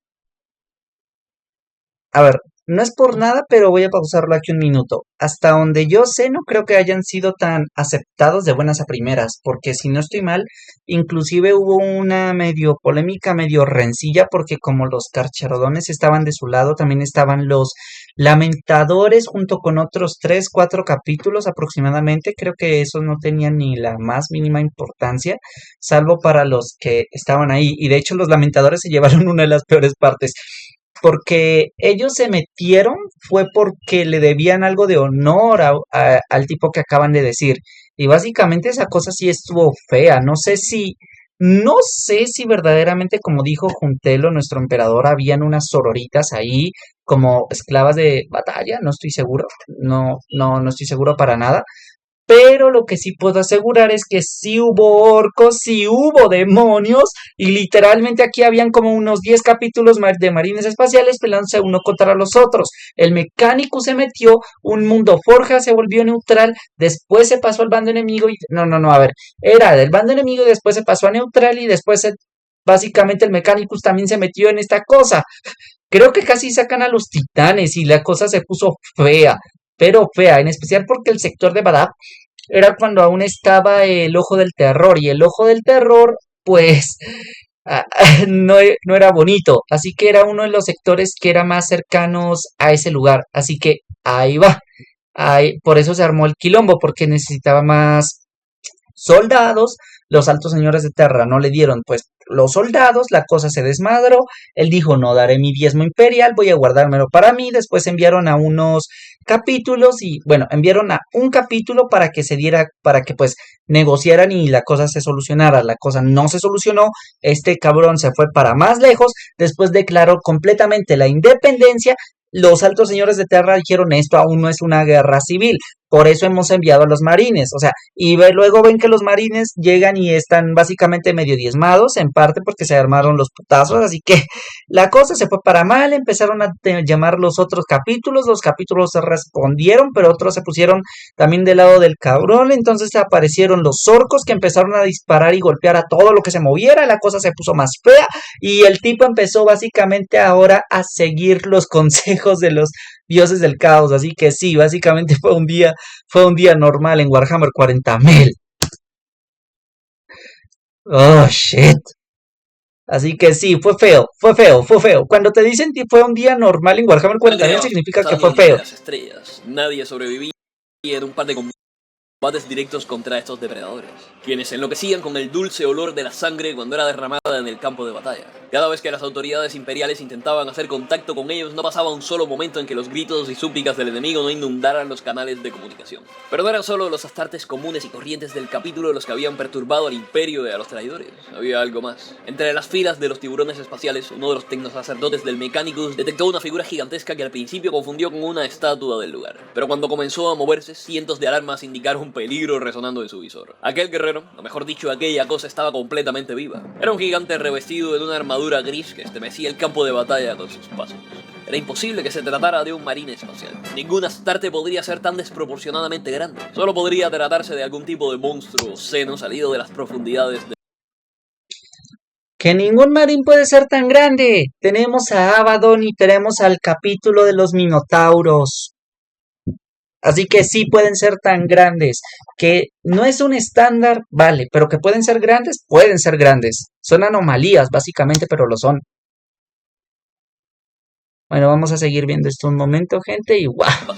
A ver, no es por nada, pero voy a pausarlo aquí un minuto. Hasta donde yo sé, no creo que hayan sido tan aceptados de buenas a primeras, porque si no estoy mal, inclusive hubo una medio polémica, medio rencilla, porque como los carcharodones estaban de su lado, también estaban los lamentadores junto con otros 3, 4 capítulos aproximadamente. Creo que esos no tenían ni la más mínima importancia, salvo para los que estaban ahí. Y de hecho los lamentadores se llevaron una de las peores partes porque ellos se metieron fue porque le debían algo de honor al tipo que acaban de decir. Y básicamente esa cosa sí estuvo fea. No sé si verdaderamente, como dijo Juntelo, nuestro emperador, habían unas sororitas ahí como esclavas de batalla, no estoy seguro, no estoy seguro para nada. Pero lo que sí puedo asegurar es que sí hubo orcos, sí hubo demonios, y literalmente aquí habían como unos 10 capítulos de marines espaciales peleándose uno contra los otros. El mecánico se metió, un mundo forja se volvió neutral, después se pasó al bando enemigo y... No, a ver, era del bando enemigo y después se pasó a neutral y después básicamente el Mechanicus también se metió en esta cosa. Creo que casi sacan a los titanes y la cosa se puso fea, pero fea, en especial porque el sector de Badab era cuando aún estaba el Ojo del Terror y el Ojo del Terror, pues no era bonito, así que era uno de los sectores que era más cercanos a ese lugar, así que ahí va, por eso se armó el quilombo, porque necesitaba más soldados. Los altos señores de Terra no le dieron pues los soldados, la cosa se desmadró, él dijo no daré mi diezmo imperial, voy a guardármelo para mí, después enviaron a unos capítulos y bueno, enviaron a un capítulo para que se diera, para que pues negociaran y la cosa se solucionara, la cosa no se solucionó, este cabrón se fue para más lejos, después declaró completamente la independencia. Los altos señores de Terra dijeron esto aún no es una guerra civil, por eso hemos enviado a los marines, o sea, y luego ven que los marines llegan y están básicamente medio diezmados, en parte porque se armaron los putazos, así que la cosa se fue para mal, empezaron a llamar los capítulos se respondieron, pero otros se pusieron también del lado del cabrón, entonces aparecieron los orcos que empezaron a disparar y golpear a todo lo que se moviera, la cosa se puso más fea, y el tipo empezó básicamente ahora a seguir los consejos de los dioses del caos, así que sí, básicamente fue un día normal en Warhammer 40.000. Oh, shit. Así que sí, fue feo. Cuando te dicen que fue un día normal en Warhammer 40.000 significa que fue De feo. las estrellas. Nadie sobrevivía en un par de combates directos contra estos depredadores, quienes enloquecían con el dulce olor de la sangre cuando era derramada en el campo de batalla. Cada vez que las autoridades imperiales intentaban hacer contacto con ellos, no pasaba un solo momento en que los gritos y súplicas del enemigo no inundaran los canales de comunicación. Pero no eran solo los astartes comunes y corrientes del capítulo los que habían perturbado al imperio y a los traidores. Había algo más. Entre las filas de los tiburones espaciales, uno de los tecnosacerdotes del Mechanicus detectó una figura gigantesca que al principio confundió con una estatua del lugar. Pero cuando comenzó a moverse, cientos de alarmas indicaron un peligro resonando en su visor. Aquel guerrero, o mejor dicho, aquella cosa estaba completamente viva. Era un gigante revestido en una armadura gris que estremecía el campo de batalla con sus pasos. Era imposible que se tratara de un marine espacial. Ningún astarte podría ser tan desproporcionadamente grande. Solo podría tratarse de algún tipo de monstruo o seno salido de las profundidades de... Que ningún marín puede ser tan grande. Tenemos a Abaddon y tenemos al capítulo de los Minotauros. Así que sí pueden ser tan grandes. Que no es un estándar, vale, pero que pueden ser grandes, pueden ser grandes. Son anomalías, básicamente, pero lo son. Bueno, vamos a seguir viendo esto un momento, gente, y ¡guau!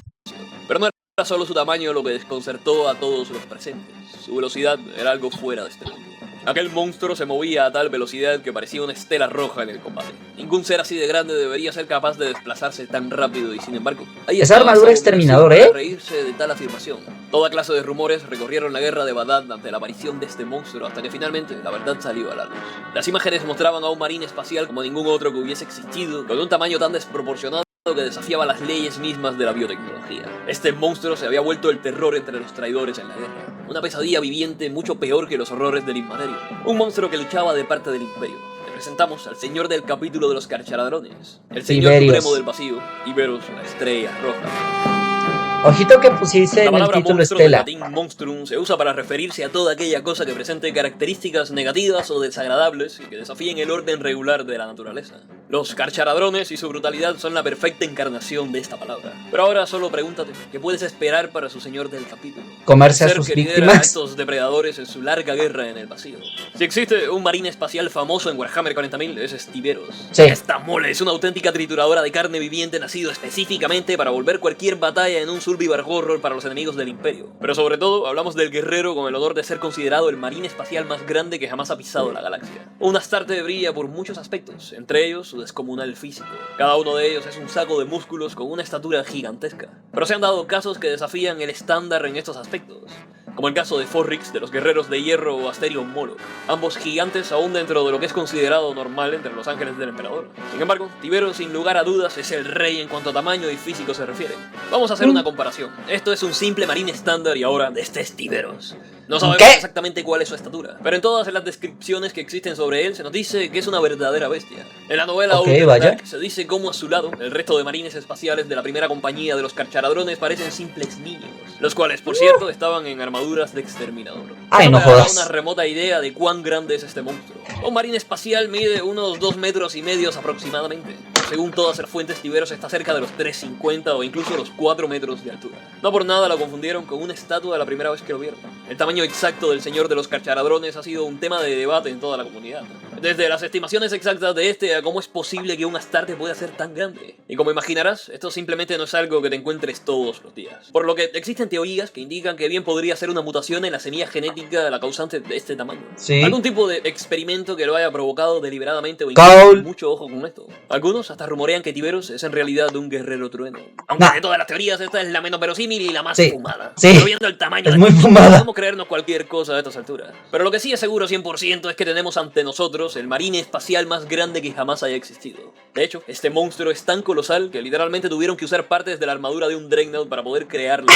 Pero no era solo su tamaño lo que desconcertó a todos los presentes. Su velocidad era algo fuera de este mundo. Aquel monstruo se movía a tal velocidad que parecía una estela roja en el combate. Ningún ser así de grande debería ser capaz de desplazarse tan rápido y sin embargo... Esa armadura exterminador, ¿eh? Reírse de tal afirmación. Toda clase de rumores recorrieron la guerra de Badad ante la aparición de este monstruo hasta que finalmente la verdad salió a la luz. Las imágenes mostraban a un marín espacial como ningún otro que hubiese existido, con un tamaño tan desproporcionado que desafiaba las leyes mismas de la biotecnología. Este monstruo se había vuelto el terror entre los traidores en la guerra. Una pesadilla viviente mucho peor que los horrores del Inmaterio. Un monstruo que luchaba de parte del Imperio. Le presentamos al señor del capítulo de los Carcharadrones, el señor supremo del vacío, Iberos, la estrella roja. Ojito que pusiese en el título Estela. El latín monstrum se usa para referirse a toda aquella cosa que presente características negativas o desagradables y que desafíen el orden regular de la naturaleza. Los carcharadrones y su brutalidad son la perfecta encarnación de esta palabra. Pero ahora solo pregúntate, ¿qué puedes esperar para su señor del capítulo? Comerse a sus víctimas. A estos depredadores en su larga guerra en el vacío. Si existe un marine espacial famoso en Warhammer 40.000, es Tiberos. Sí. Esta mole es una auténtica trituradora de carne viviente nacido específicamente para volver cualquier batalla en un survival horror para los enemigos del Imperio. Pero sobre todo, hablamos del guerrero con el honor de ser considerado el marine espacial más grande que jamás ha pisado la galaxia. Un Astarte brilla por muchos aspectos, entre ellos su descomunal físico. Cada uno de ellos es un saco de músculos con una estatura gigantesca. Pero se han dado casos que desafían el estándar en estos aspectos, como el caso de Forrix de los guerreros de hierro o Asterion Molo, ambos gigantes aún dentro de lo que es considerado normal entre los ángeles del emperador. Sin embargo, Tiberos sin lugar a dudas es el rey en cuanto a tamaño y físico se refiere. Vamos a hacer una comparación. Esto es un simple marine estándar y ahora este es Tiberos. No sabemos exactamente cuál es su estatura, pero en todas las descripciones que existen sobre él se nos dice que es una verdadera bestia. En la novela Outer Dark se dice cómo a su lado el resto de marines espaciales de la primera compañía de los Carcharadrones parecen simples niños, los cuales, por cierto, estaban en armaduras de exterminador. Ay, no Eso me da jodas. una remota idea de cuán grande es este monstruo. Un marine espacial mide unos 2,5 metros aproximadamente. Según todas las fuentes, Tiberos está cerca de los 3,50 o incluso los 4 metros de altura. No por nada lo confundieron con una estatua la primera vez que lo vieron. El tamaño exacto del señor de los Carcharadrones ha sido un tema de debate en toda la comunidad. Desde las estimaciones exactas de este a cómo es posible que un Astarte pueda ser tan grande. Y como imaginarás, esto simplemente no es algo que te encuentres todos los días. Por lo que existen teorías que indican que bien podría ser una mutación en la semilla genética la causante de este tamaño. Sí. Algún tipo de experimento que lo haya provocado deliberadamente o incluso mucho ojo con esto. Algunos hasta rumorean que Tiberos es en realidad un guerrero trueno. Aunque de todas las teorías esta es la menos verosímil y la más fumada. Pero viendo el tamaño es muy fumada. Podemos creernos cualquier cosa a estas alturas. Pero lo que sí es seguro 100% es que tenemos ante nosotros el marine espacial más grande que jamás haya existido. De hecho, este monstruo es tan colosal que literalmente tuvieron que usar partes de la armadura de un Dreadnought para poder crearlo.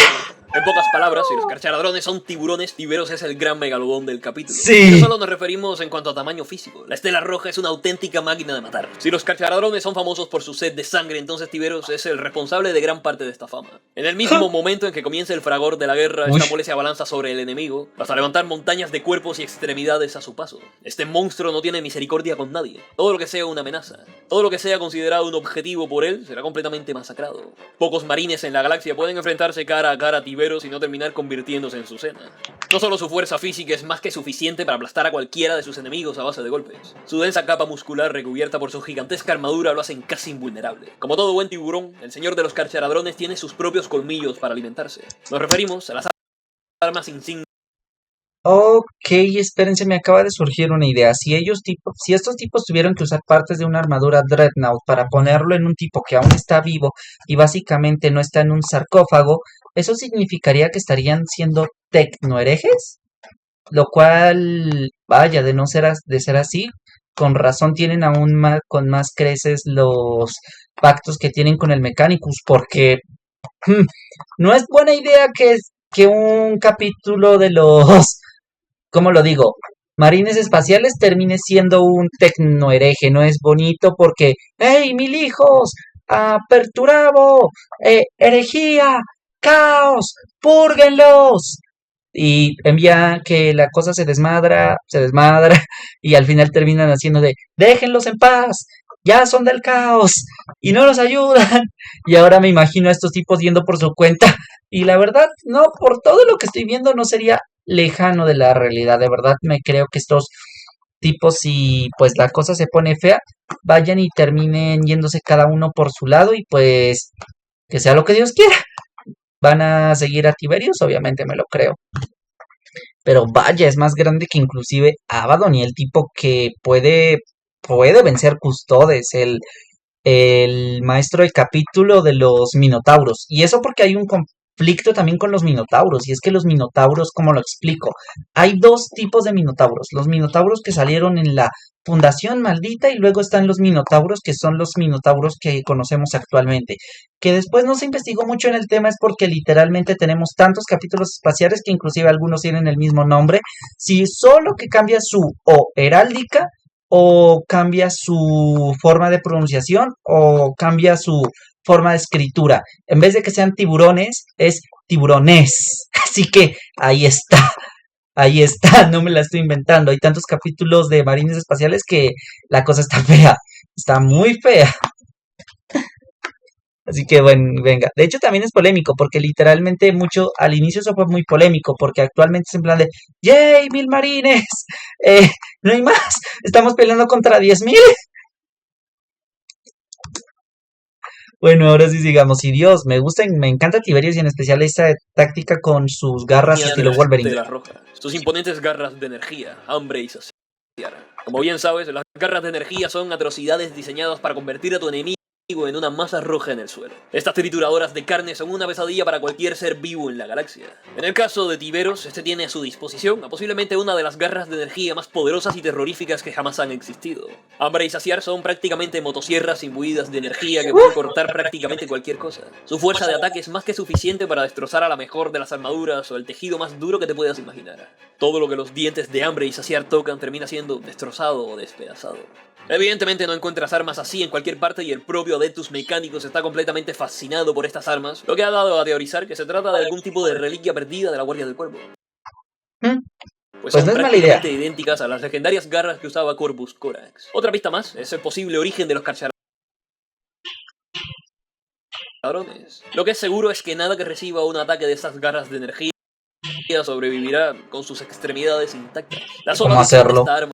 En pocas palabras, si los Carcharadrones son tiburones, Tiberos es el gran megalodón del capítulo. Sí. No solo nos referimos en cuanto a tamaño físico. La Estela Roja es una auténtica máquina de matar. Si los Carcharadrones son famosos por su sed de sangre, entonces Tiberos es el responsable de gran parte de esta fama. En el mismo momento en que comienza el fragor de la guerra, esta mole se abalanza sobre el enemigo hasta levantar montañas de cuerpos y extremidades a su paso. Este monstruo no tiene misericordia con nadie. Todo lo que sea una amenaza, todo lo que sea considerado un objetivo por él, será completamente masacrado. Pocos marines en la galaxia pueden enfrentarse cara a cara a Tiberos y no terminar convirtiéndose en su cena. No solo su fuerza física es más que suficiente para aplastar a cualquiera de sus enemigos a base de golpes. Su densa capa muscular recubierta por su gigantesca armadura lo hacen casi invulnerable. Como todo buen tiburón, el señor de los Carcharadrones tiene sus propios colmillos para alimentarse. Nos referimos a las armas insignias. Ok, espérense, me acaba de surgir una idea. Si estos tipos tuvieron que usar partes de una armadura Dreadnought para ponerlo en un tipo que aún está vivo y básicamente no está en un sarcófago, ¿eso significaría que estarían siendo tecnoherejes? Lo cual, vaya, de ser así, con razón tienen aún más, con más creces los pactos que tienen con el Mechanicus, porque no es buena idea que un capítulo de los, ¿cómo lo digo? Marines espaciales termine siendo un tecnohereje. No es bonito porque, ¡hey, mil hijos! ¡Aperturabo! ¡Herejía! ¡Caos! ¡Púrguenlos! Y envía que la cosa se desmadra, y al final terminan haciendo de, déjenlos en paz, ya son del caos, y no nos ayudan. Y ahora me imagino a estos tipos yendo por su cuenta, y la verdad, no, por todo lo que estoy viendo, no sería lejano de la realidad. De verdad me creo que estos tipos, si pues la cosa se pone fea, vayan y terminen yéndose cada uno por su lado, y pues que sea lo que Dios quiera. ¿Van a seguir a Tiberius? Obviamente me lo creo. Pero vaya, es más grande que inclusive Abaddon, y el tipo que puede vencer Custodes, el maestro del capítulo de los Minotauros. Y eso porque hay un conflicto también con los Minotauros. Y es que los Minotauros, ¿cómo lo explico? Hay dos tipos de Minotauros. Los Minotauros que salieron en la Fundación Maldita, y luego están los Minotauros, que son los Minotauros que conocemos actualmente. Que después no se investigó mucho en el tema, es porque literalmente tenemos tantos capítulos espaciales que inclusive algunos tienen el mismo nombre. Si solo que cambia su o heráldica, o cambia su forma de pronunciación, o cambia su forma de escritura. En vez de que sean tiburones, es tiburones. Así que ahí está, no me la estoy inventando. Hay tantos capítulos de marines espaciales que la cosa está fea, está muy fea. Así que bueno, venga. De hecho también es polémico, porque literalmente al inicio eso fue muy polémico, porque actualmente es en plan de, ¡yay, 1000 marines! No hay más, estamos peleando contra 10,000. Bueno, ahora sí sigamos. Y Dios, me encanta Tiberius, y en especial esta táctica con sus garras estilo Wolverine. De la roja. Sus imponentes garras de energía, hambre y saciar. Como bien sabes, las garras de energía son atrocidades diseñadas para convertir a tu enemigo en una masa roja en el suelo. Estas trituradoras de carne son una pesadilla para cualquier ser vivo en la galaxia. En el caso de Tiberos, este tiene a su disposición a posiblemente una de las garras de energía más poderosas y terroríficas que jamás han existido. Hambre y Saciar son prácticamente motosierras imbuidas de energía que pueden cortar prácticamente cualquier cosa. Su fuerza de ataque es más que suficiente para destrozar a la mejor de las armaduras o el tejido más duro que te puedas imaginar. Todo lo que los dientes de Hambre y Saciar tocan termina siendo destrozado o despedazado. Evidentemente no encuentras armas así en cualquier parte y el propio Adeptus Mechanicus está completamente fascinado por estas armas, lo que ha dado a teorizar que se trata de algún tipo de reliquia perdida de la Guardia del Cuervo. Pues son no es mala idea. prácticamente idénticas a las legendarias garras que usaba Corvus Corax. Otra pista más es el posible origen de los carcharodrones. Lo que es seguro es que nada que reciba un ataque de estas garras de energía sobrevivirá con sus extremidades intactas. La sola visión de esta arma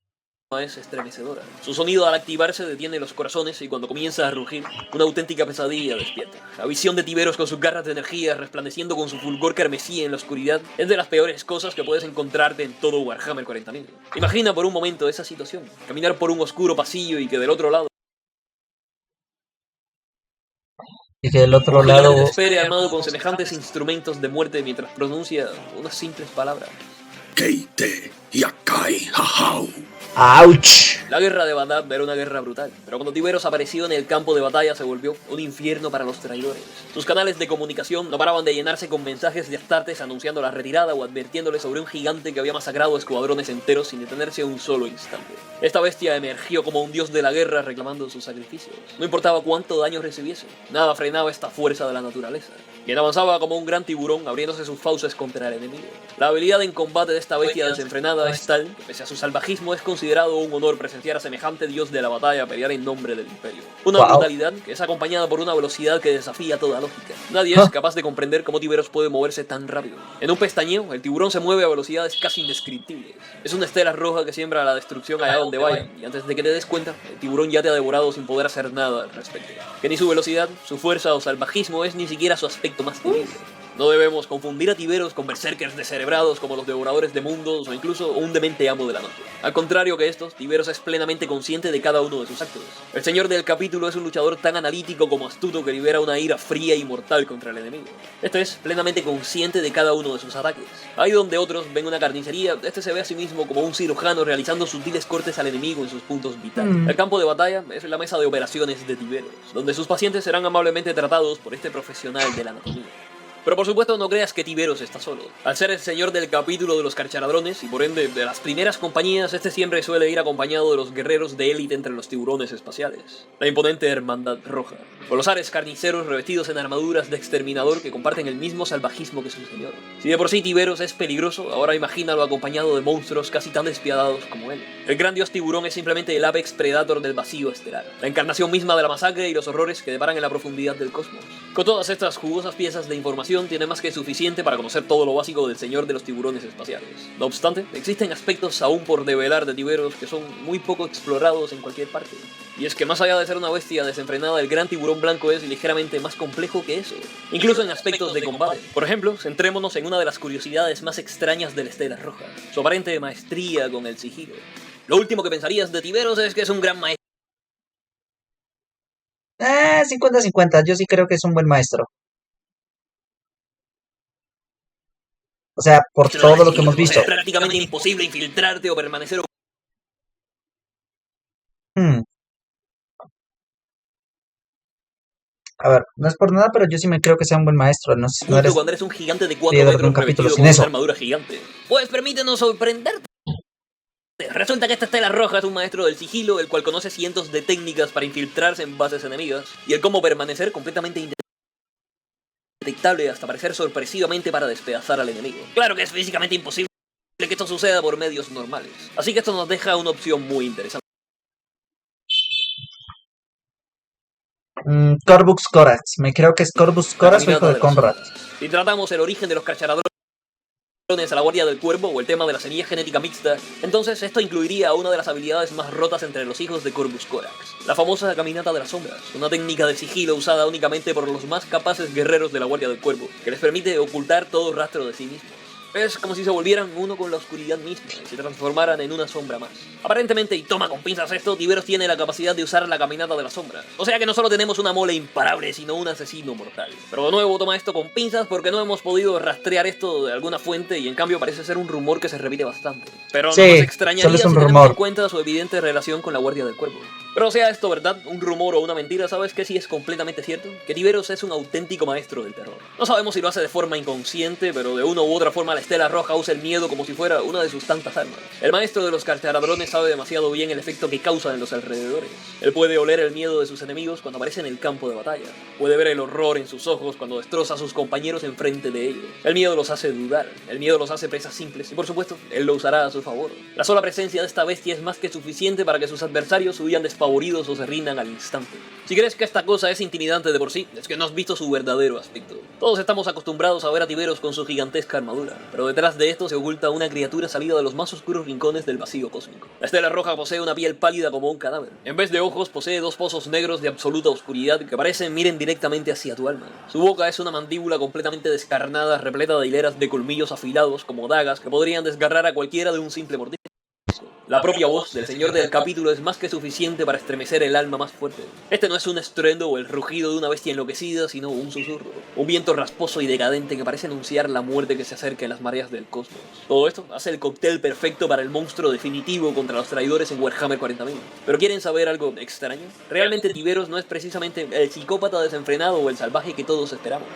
es estremecedora. Su sonido al activarse detiene los corazones y cuando comienza a rugir, una auténtica pesadilla despierta. La visión de Tiberos con sus garras de energía resplandeciendo con su fulgor carmesí en la oscuridad es de las peores cosas que puedes encontrarte en todo Warhammer 40.000. Imagina por un momento esa situación, caminar por un oscuro pasillo y que del otro lado te espere armado con semejantes instrumentos de muerte mientras pronuncia unas simples palabras. Keite Yakai Hahau. ¡Auch! La guerra de Bandab era una guerra brutal, pero cuando Tiberos apareció en el campo de batalla se volvió un infierno para los traidores. Sus canales de comunicación no paraban de llenarse con mensajes de Astartes anunciando la retirada o advirtiéndole sobre un gigante que había masacrado escuadrones enteros sin detenerse un solo instante. Esta bestia emergió como un dios de la guerra reclamando sus sacrificios. No importaba cuánto daño recibiese, nada frenaba esta fuerza de la naturaleza, quien avanzaba como un gran tiburón abriéndose sus fauces contra el enemigo. La habilidad en combate de esta bestia desenfrenada es tal que pese a su salvajismo es considerado un honor presenciar a semejante dios de la batalla pelear en nombre del imperio. Una brutalidad que es acompañada por una velocidad que desafía toda lógica. Nadie es capaz de comprender cómo Tiberos puede moverse tan rápido. En un pestañeo, el tiburón se mueve a velocidades casi indescriptibles. Es una estela roja que siembra la destrucción allá donde vaya, y antes de que te des cuenta, el tiburón ya te ha devorado sin poder hacer nada al respecto. Que ni su velocidad, su fuerza o salvajismo es ni siquiera su aspecto más temible. No debemos confundir a Tiberos con berserkers descerebrados como los devoradores de mundos o incluso un demente amo de la noche. Al contrario que estos, Tiberos es plenamente consciente de cada uno de sus actos. El señor del capítulo es un luchador tan analítico como astuto que libera una ira fría y mortal contra el enemigo. Este es plenamente consciente de cada uno de sus ataques. Ahí donde otros ven una carnicería, este se ve a sí mismo como un cirujano realizando sutiles cortes al enemigo en sus puntos vitales. El campo de batalla es la mesa de operaciones de Tiberos, donde sus pacientes serán amablemente tratados por este profesional de la anatomía. Pero por supuesto no creas que Tiberos está solo. Al ser el señor del capítulo de los carcharadrones y por ende de las primeras compañías, este siempre suele ir acompañado de los guerreros de élite entre los tiburones espaciales. La imponente Hermandad Roja. Colosares carniceros revestidos en armaduras de exterminador que comparten el mismo salvajismo que su señor. Si de por sí Tiberos es peligroso, ahora imagínalo acompañado de monstruos casi tan despiadados como él. El gran dios tiburón es simplemente el Apex Predator del vacío estelar. La encarnación misma de la masacre y los horrores que deparan en la profundidad del cosmos. Con todas estas jugosas piezas de información tiene más que suficiente para conocer todo lo básico del señor de los tiburones espaciales. No obstante, existen aspectos aún por develar de Tiberos que son muy poco explorados en cualquier parte. Y es que más allá de ser una bestia desenfrenada, el gran tiburón blanco es ligeramente más complejo que eso, incluso en aspectos de combate. Por ejemplo, centrémonos en una de las curiosidades más extrañas de la Estela Roja, su aparente maestría con el sigilo. Lo último que pensarías de Tiberos es que es un gran maestro. 50-50, yo sí creo que es un buen maestro. O sea, por todo lo que hemos visto. Es prácticamente imposible infiltrarte o permanecer. A ver, no es por nada, pero yo sí me creo que sea un buen maestro. No sé, no eres cuando eres un gigante de 4 metros revestido con una armadura gigante. Pues permítenos sorprenderte. Resulta que esta Estela Roja es un maestro del sigilo, el cual conoce cientos de técnicas para infiltrarse en bases enemigas, y el cómo permanecer completamente indetectable hasta aparecer sorpresivamente para despedazar al enemigo. Claro que es físicamente imposible que esto suceda por medios normales, así que esto nos deja una opción muy interesante. Corvus Corax, me creo que es Corvus Corax o hijo de Conrad. Si tratamos el origen de los carcharadrones a la Guardia del Cuervo o el tema de la semilla genética mixta, entonces esto incluiría una de las habilidades más rotas entre los hijos de Corvus Corax, la famosa caminata de las sombras, una técnica de sigilo usada únicamente por los más capaces guerreros de la Guardia del Cuervo, que les permite ocultar todo rastro de sí mismos. Es como si se volvieran uno con la oscuridad misma y se transformaran en una sombra más. Aparentemente, y toma con pinzas esto, Tiberos tiene la capacidad de usar la caminata de la sombra. O sea que no solo tenemos una mole imparable, sino un asesino mortal. Pero de nuevo toma esto con pinzas porque no hemos podido rastrear esto de alguna fuente y en cambio parece ser un rumor que se repite bastante. Pero Sí, no nos extrañaría solo es si un tenemos rumor. en cuenta su evidente relación con la Guardia del Cuervo. Pero sea esto verdad, un rumor o una mentira, ¿sabes qué sí es completamente cierto? Que Tiberos es un auténtico maestro del terror. No sabemos si lo hace de forma inconsciente, pero de una u otra forma la Estela Roja usa el miedo como si fuera una de sus tantas armas. El maestro de los carcharadrones sabe demasiado bien el efecto que causa en los alrededores. Él puede oler el miedo de sus enemigos cuando aparece en el campo de batalla. Puede ver el horror en sus ojos cuando destroza a sus compañeros enfrente de ellos. El miedo los hace dudar, el miedo los hace presas simples y por supuesto, él lo usará a su favor. La sola presencia de esta bestia es más que suficiente para que sus adversarios huyan despavoridos o se rindan al instante. Si crees que esta cosa es intimidante de por sí, es que no has visto su verdadero aspecto. Todos estamos acostumbrados a ver a Tiberos con su gigantesca armadura, pero detrás de esto se oculta una criatura salida de los más oscuros rincones del vacío cósmico. La Estela Roja posee una piel pálida como un cadáver. En vez de ojos, posee dos pozos negros de absoluta oscuridad que parecen miren directamente hacia tu alma. Su boca es una mandíbula completamente descarnada, repleta de hileras de colmillos afilados como dagas que podrían desgarrar a cualquiera de un simple mordisco. La propia voz del señor del capítulo es más que suficiente para estremecer el alma más fuerte. Este no es un estruendo o el rugido de una bestia enloquecida, sino un susurro. Un viento rasposo y decadente que parece anunciar la muerte que se acerca en las mareas del cosmos. Todo esto hace el cóctel perfecto para el monstruo definitivo contra los traidores en Warhammer 40.000. ¿Pero quieren saber algo extraño? Realmente Tiberos no es precisamente el psicópata desenfrenado o el salvaje que todos esperamos.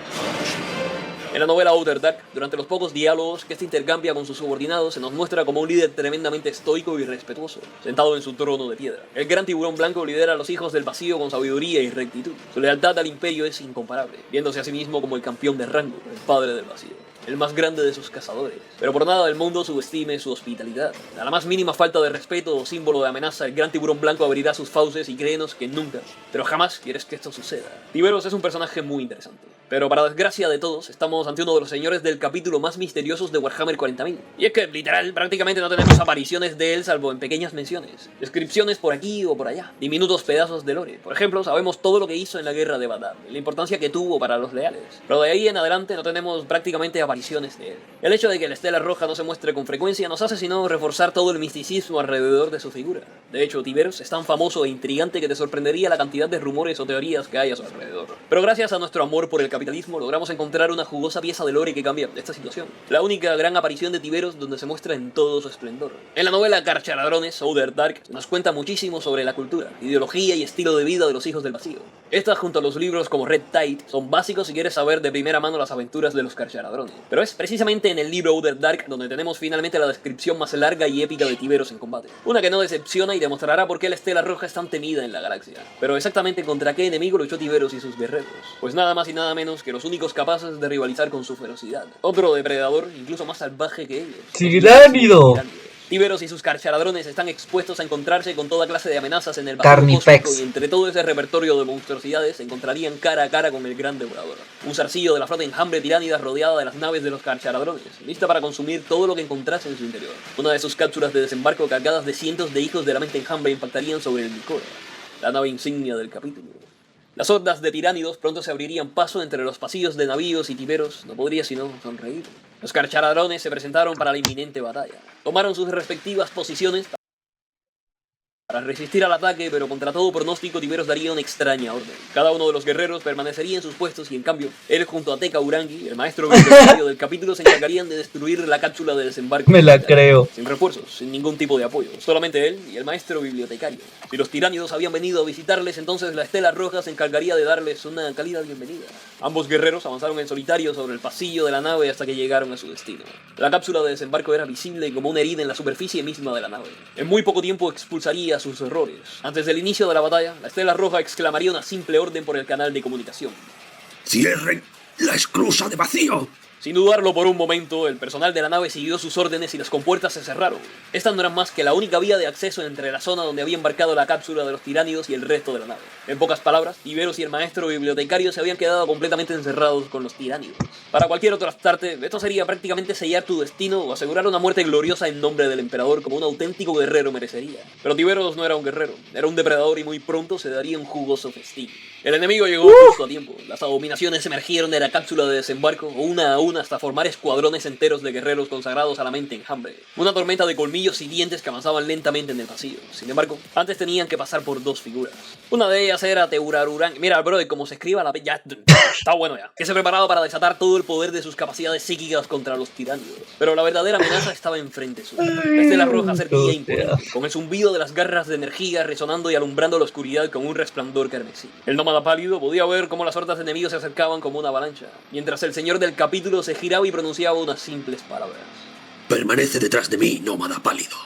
En la novela Outer Dark, durante los pocos diálogos que este intercambia con sus subordinados, se nos muestra como un líder tremendamente estoico y respetuoso, sentado en su trono de piedra. El gran tiburón blanco lidera a los hijos del vacío con sabiduría y rectitud. Su lealtad al imperio es incomparable, viéndose a sí mismo como el campeón de rango, el padre del vacío, el más grande de sus cazadores. Pero por nada del mundo subestime su hospitalidad. A la más mínima falta de respeto o símbolo de amenaza, el gran tiburón blanco abrirá sus fauces y créenos que nunca, pero jamás quieres que esto suceda. Tiberos es un personaje muy interesante. Pero para desgracia de todos, estamos ante uno de los señores del capítulo más misteriosos de Warhammer 40.000. Y es que, literal, prácticamente no tenemos apariciones de él salvo en pequeñas menciones. Descripciones por aquí o por allá. Diminutos pedazos de lore. Por ejemplo, sabemos todo lo que hizo en la guerra de Badab, la importancia que tuvo para los leales. Pero de ahí en adelante no tenemos prácticamente apariciones de él. El hecho de que la Estela Roja no se muestre con frecuencia nos hace sino reforzar todo el misticismo alrededor de su figura. De hecho, Tiberos es tan famoso e intrigante que te sorprendería la cantidad de rumores o teorías que hay a su alrededor. Pero gracias a nuestro amor por el capitalismo logramos encontrar una jugosa pieza de lore que cambia esta situación. La única gran aparición de Tiberos donde se muestra en todo su esplendor. En la novela Carcharadrones, Outer Dark, nos cuenta muchísimo sobre la cultura, ideología y estilo de vida de los hijos del vacío. Estas junto a los libros como Red Tide son básicos si quieres saber de primera mano las aventuras de los Carcharadrones. Pero es precisamente en el libro Outer Dark donde tenemos finalmente la descripción más larga y épica de Tiberos en combate. Una que no decepciona y demostrará por qué la Estela Roja es tan temida en la galaxia. Pero exactamente contra qué enemigo luchó Tiberos y sus guerreros. Pues nada más y nada menos que los únicos capaces de rivalizar con su ferocidad. Otro depredador incluso más salvaje que ellos. ¡Tiránido! Tiberos y sus carcharadrones están expuestos a encontrarse con toda clase de amenazas en el vacío Carnifex. cósmico y entre todo ese repertorio de monstruosidades se encontrarían cara a cara con el gran devorador. Un zarcillo de la flota enjambre tiránida rodeada de las naves de los carcharadrones, lista para consumir todo lo que encontrase en su interior. Una de sus cápsulas de desembarco cargadas de cientos de hijos de la mente enjambre impactarían sobre el Micora, la nave insignia del capítulo. Las hordas de tiránidos pronto se abrirían paso entre los pasillos de navíos y Tiberos no podría sino sonreír. Los carcharadrones se presentaron para la inminente batalla. Tomaron sus respectivas posiciones para resistir al ataque, pero contra todo pronóstico Tiberos daría una extraña orden. Cada uno de los guerreros permanecería en sus puestos y en cambio, él junto a Teka Urangi, el maestro bibliotecario del capítulo, se encargarían de destruir la cápsula de desembarco. Me la creo. Sin refuerzos, sin ningún tipo de apoyo, solamente él y el maestro bibliotecario. Si los tiránidos habían venido a visitarles, entonces la Estela Roja se encargaría de darles una cálida bienvenida. Ambos guerreros avanzaron en solitario sobre el pasillo de la nave hasta que llegaron a su destino. La cápsula de desembarco era visible como una herida en la superficie misma de la nave. En muy poco tiempo expulsaría sus errores. Antes del inicio de la batalla, la Estela Roja exclamaría una simple orden por el canal de comunicación. ¡Cierren la esclusa de vacío! Sin dudarlo por un momento, el personal de la nave siguió sus órdenes y las compuertas se cerraron. Estas no eran más que la única vía de acceso entre la zona donde había embarcado la cápsula de los tiránidos y el resto de la nave. En pocas palabras, Tiberos y el maestro bibliotecario se habían quedado completamente encerrados con los tiránidos. Para cualquier otro Astarte, esto sería prácticamente sellar tu destino o asegurar una muerte gloriosa en nombre del emperador como un auténtico guerrero merecería. Pero Tiberos no era un guerrero, era un depredador y muy pronto se daría un jugoso festín. El enemigo llegó justo a tiempo. Las abominaciones emergieron de la cápsula de desembarco, una a una, hasta formar escuadrones enteros de guerreros consagrados a la mente enjambre. Una tormenta de colmillos y dientes que avanzaban lentamente en el pasillo. Sin embargo, antes tenían que pasar por dos figuras. Una de ellas era Teurarurán. Mira, bro, como se escriba la... Ya, está bueno ya. Que se preparaba para desatar todo el poder de sus capacidades psíquicas contra los tiránidos. Pero la verdadera amenaza estaba enfrente suyo. La estela roja servía imponente, con el zumbido de las garras de energía resonando y alumbrando la oscuridad con un resplandor carmesí. El nómada pálido podía ver cómo las hordas de enemigos se acercaban como una avalancha, mientras el señor del capítulo se giraba y pronunciaba unas simples palabras. Permanece detrás de mí, nómada pálido.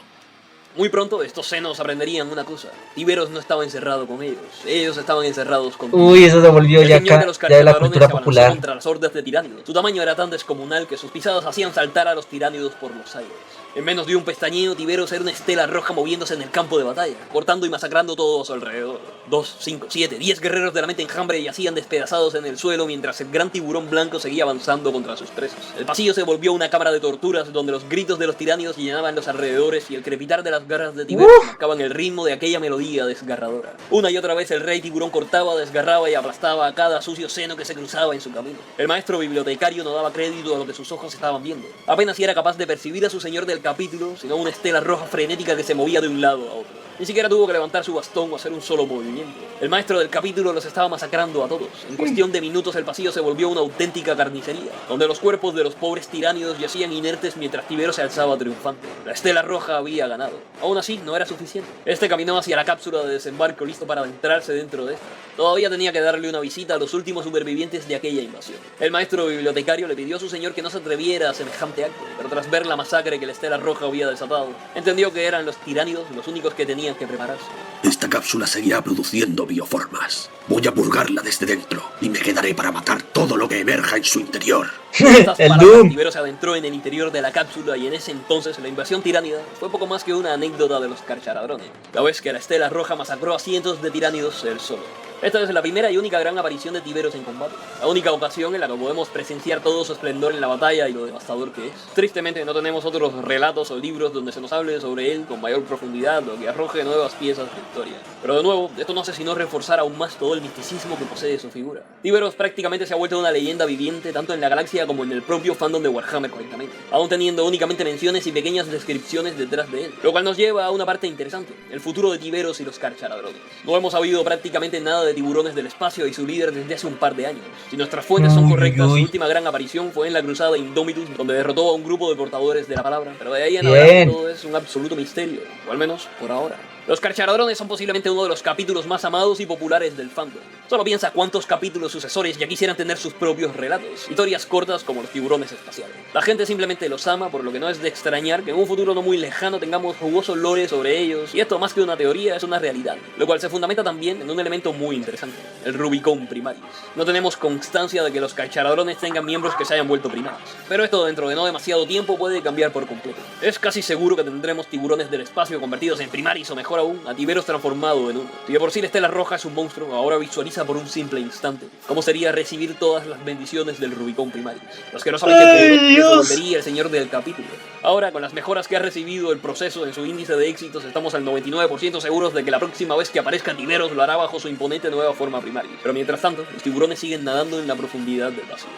Muy pronto estos senos aprenderían una cosa. Tiberos no estaba encerrado con ellos estaban encerrados con Tiberos. Uy, eso se volvió El ya señor de acá, los ya de la carceladones cultura se abalanzó popular. contra las hordas de tiránidos. Su tamaño era tan descomunal que sus pisadas hacían saltar a los tiránidos por los aires. En menos de un pestañeo, Tiberos era una estela roja moviéndose en el campo de batalla, cortando y masacrando todo a su alrededor. 2, 5, 7, 10 guerreros de la mente enjambre yacían despedazados en el suelo mientras el gran tiburón blanco seguía avanzando contra sus presas. El pasillo se volvió una cámara de torturas donde los gritos de los tiránidos llenaban los alrededores y el crepitar de las garras de Tiberos marcaban el ritmo de aquella melodía desgarradora. Una y otra vez el rey tiburón cortaba, desgarraba y aplastaba a cada sucio seno que se cruzaba en su camino. El maestro bibliotecario no daba crédito a lo que sus ojos estaban viendo. Apenas si era capaz de percibir a su señor del capítulo, sino una estela roja frenética que se movía de un lado a otro. Ni siquiera tuvo que levantar su bastón o hacer un solo movimiento. El maestro del capítulo los estaba masacrando a todos. En cuestión de minutos el pasillo se volvió una auténtica carnicería, donde los cuerpos de los pobres tiránidos yacían inertes mientras Tiberos se alzaba triunfante. La estela roja había ganado. Aún así, no era suficiente. Este caminó hacia la cápsula de desembarco listo para adentrarse dentro de esta. Todavía tenía que darle una visita a los últimos supervivientes de aquella invasión. El maestro bibliotecario le pidió a su señor que no se atreviera a semejante acto, pero tras ver la masacre que la estela roja había desatado, entendió que eran los tiránidos los únicos que tenían que prepararse. Esta cápsula seguirá produciendo bioformas. Voy a purgarla desde dentro y me quedaré para matar todo lo que emerja en su interior. Estas El palabras, Doom. Tiberos se adentró en el interior de la cápsula y en ese entonces la invasión tiránida fue poco más que una anécdota de los carcharadrones. La vez que la estela roja masacró a cientos de tiránidos él solo. Esta es la primera y única gran aparición de Tiberos en combate. La única ocasión en la que podemos presenciar todo su esplendor en la batalla y lo devastador que es. Tristemente no tenemos otros relatos o libros donde se nos hable sobre él con mayor profundidad o que arroje nuevas piezas de historia. Pero de nuevo, esto no hace sino reforzar aún más todo el misticismo que posee su figura. Tiberos prácticamente se ha vuelto una leyenda viviente tanto en la galaxia como en el propio fandom de Warhammer 40.000, aún teniendo únicamente menciones y pequeñas descripciones detrás de él. Lo cual nos lleva a una parte interesante, el futuro de Tiberos y los carcharadrones. No hemos sabido prácticamente nada de tiburones del espacio y su líder desde hace un par de años. Si nuestras fuentes son correctas, su última gran aparición fue en la cruzada Indomitus, donde derrotó a un grupo de portadores de la palabra, pero de ahí en adelante todo es un absoluto misterio, o al menos por ahora. Los carcharadrones son posiblemente uno de los capítulos más amados y populares del fandom. Solo piensa cuántos capítulos sucesores ya quisieran tener sus propios relatos, historias cortas como los tiburones espaciales. La gente simplemente los ama, por lo que no es de extrañar que en un futuro no muy lejano tengamos jugoso lore sobre ellos, y esto más que una teoría es una realidad, lo cual se fundamenta también en un elemento muy interesante, el Rubicon Primaris. No tenemos constancia de que los carcharadrones tengan miembros que se hayan vuelto primaris, pero esto dentro de no demasiado tiempo puede cambiar por completo. Es casi seguro que tendremos tiburones del espacio convertidos en primaris o mejor aún, a Tiberos transformado en uno. Si de por sí la estela roja es un monstruo, ahora visualiza por un simple instante cómo sería recibir todas las bendiciones del Rubicon Primaris. Los que no saben que volvería el señor del capítulo. Ahora, con las mejoras que ha recibido el proceso en su índice de éxitos, estamos al 99% seguros de que la próxima vez que aparezca Tiberos lo hará bajo su imponente nueva forma primaria. Pero mientras tanto, los tiburones siguen nadando en la profundidad del vacío.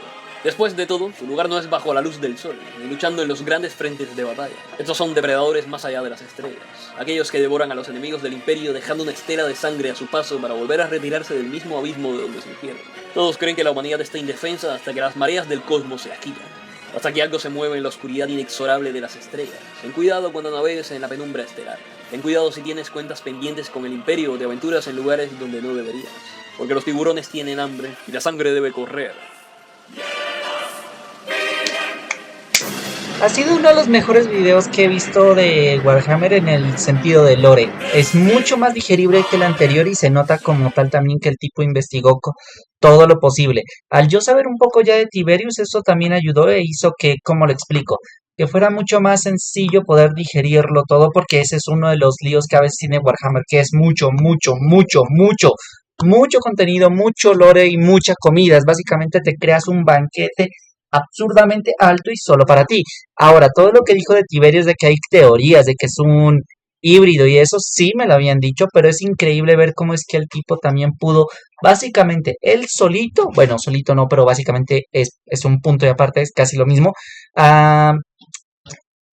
Después de todo, su lugar no es bajo la luz del sol, ni luchando en los grandes frentes de batalla. Estos son depredadores más allá de las estrellas, aquellos que devoran a los enemigos del imperio dejando una estela de sangre a su paso para volver a retirarse del mismo abismo de donde surgieron. Todos creen que la humanidad está indefensa hasta que las mareas del cosmos se agitan, hasta que algo se mueve en la oscuridad inexorable de las estrellas. Ten cuidado cuando navegues en la penumbra estelar. Ten cuidado si tienes cuentas pendientes con el imperio o te aventuras en lugares donde no deberías, porque los tiburones tienen hambre y la sangre debe correr. Ha sido uno de los mejores videos que he visto de Warhammer en el sentido de lore. Es mucho más digerible que el anterior y se nota como tal también que el tipo investigó todo lo posible. Al yo saber un poco ya de Tiberius, eso también ayudó e hizo que, como lo explico, que fuera mucho más sencillo poder digerirlo todo, porque ese es uno de los líos que a veces tiene Warhammer, que es mucho contenido, mucho lore y mucha comida. Básicamente te creas un banquete absurdamente alto y solo para ti. Ahora, todo lo que dijo de Tiberius, de que hay teorías, de que es un híbrido y eso sí me lo habían dicho, pero es increíble ver cómo es que el tipo también pudo, básicamente, él solito, bueno, solito no, pero básicamente es un punto y aparte, es casi lo mismo, ah,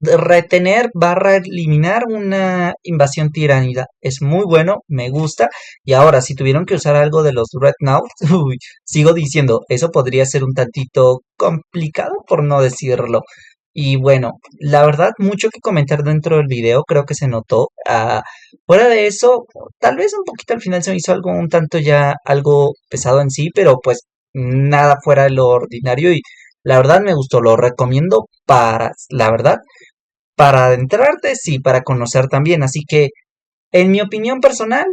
retener barra eliminar una invasión tiránida. Es muy bueno, me gusta. Y ahora, si tuvieron que usar algo de los Dreadnought, uy, sigo diciendo, eso podría ser un tantito complicado por no decirlo. Y bueno, la verdad, mucho que comentar dentro del video, creo que se notó. Fuera de eso, tal vez un poquito al final se me hizo algo un tanto ya algo pesado en sí, pero pues nada fuera de lo ordinario y la verdad me gustó, lo recomiendo la verdad, para adentrarte, sí, para conocer también. Así que, en mi opinión personal,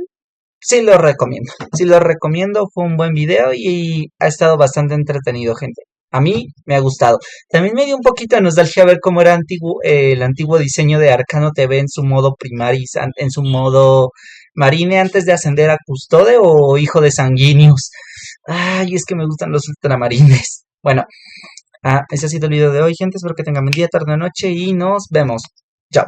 sí lo recomiendo. Sí lo recomiendo, fue un buen video y ha estado bastante entretenido, gente. A mí me ha gustado. También me dio un poquito de nostalgia ver cómo era el antiguo diseño de Arcano TV en su modo Primaris, en su modo Marine antes de ascender a Custode o Hijo de Sanguinius. Ay, es que me gustan los ultramarines. Bueno, ese ha sido el video de hoy, gente. Espero que tengan buen día, tarde o noche y nos vemos. Chao.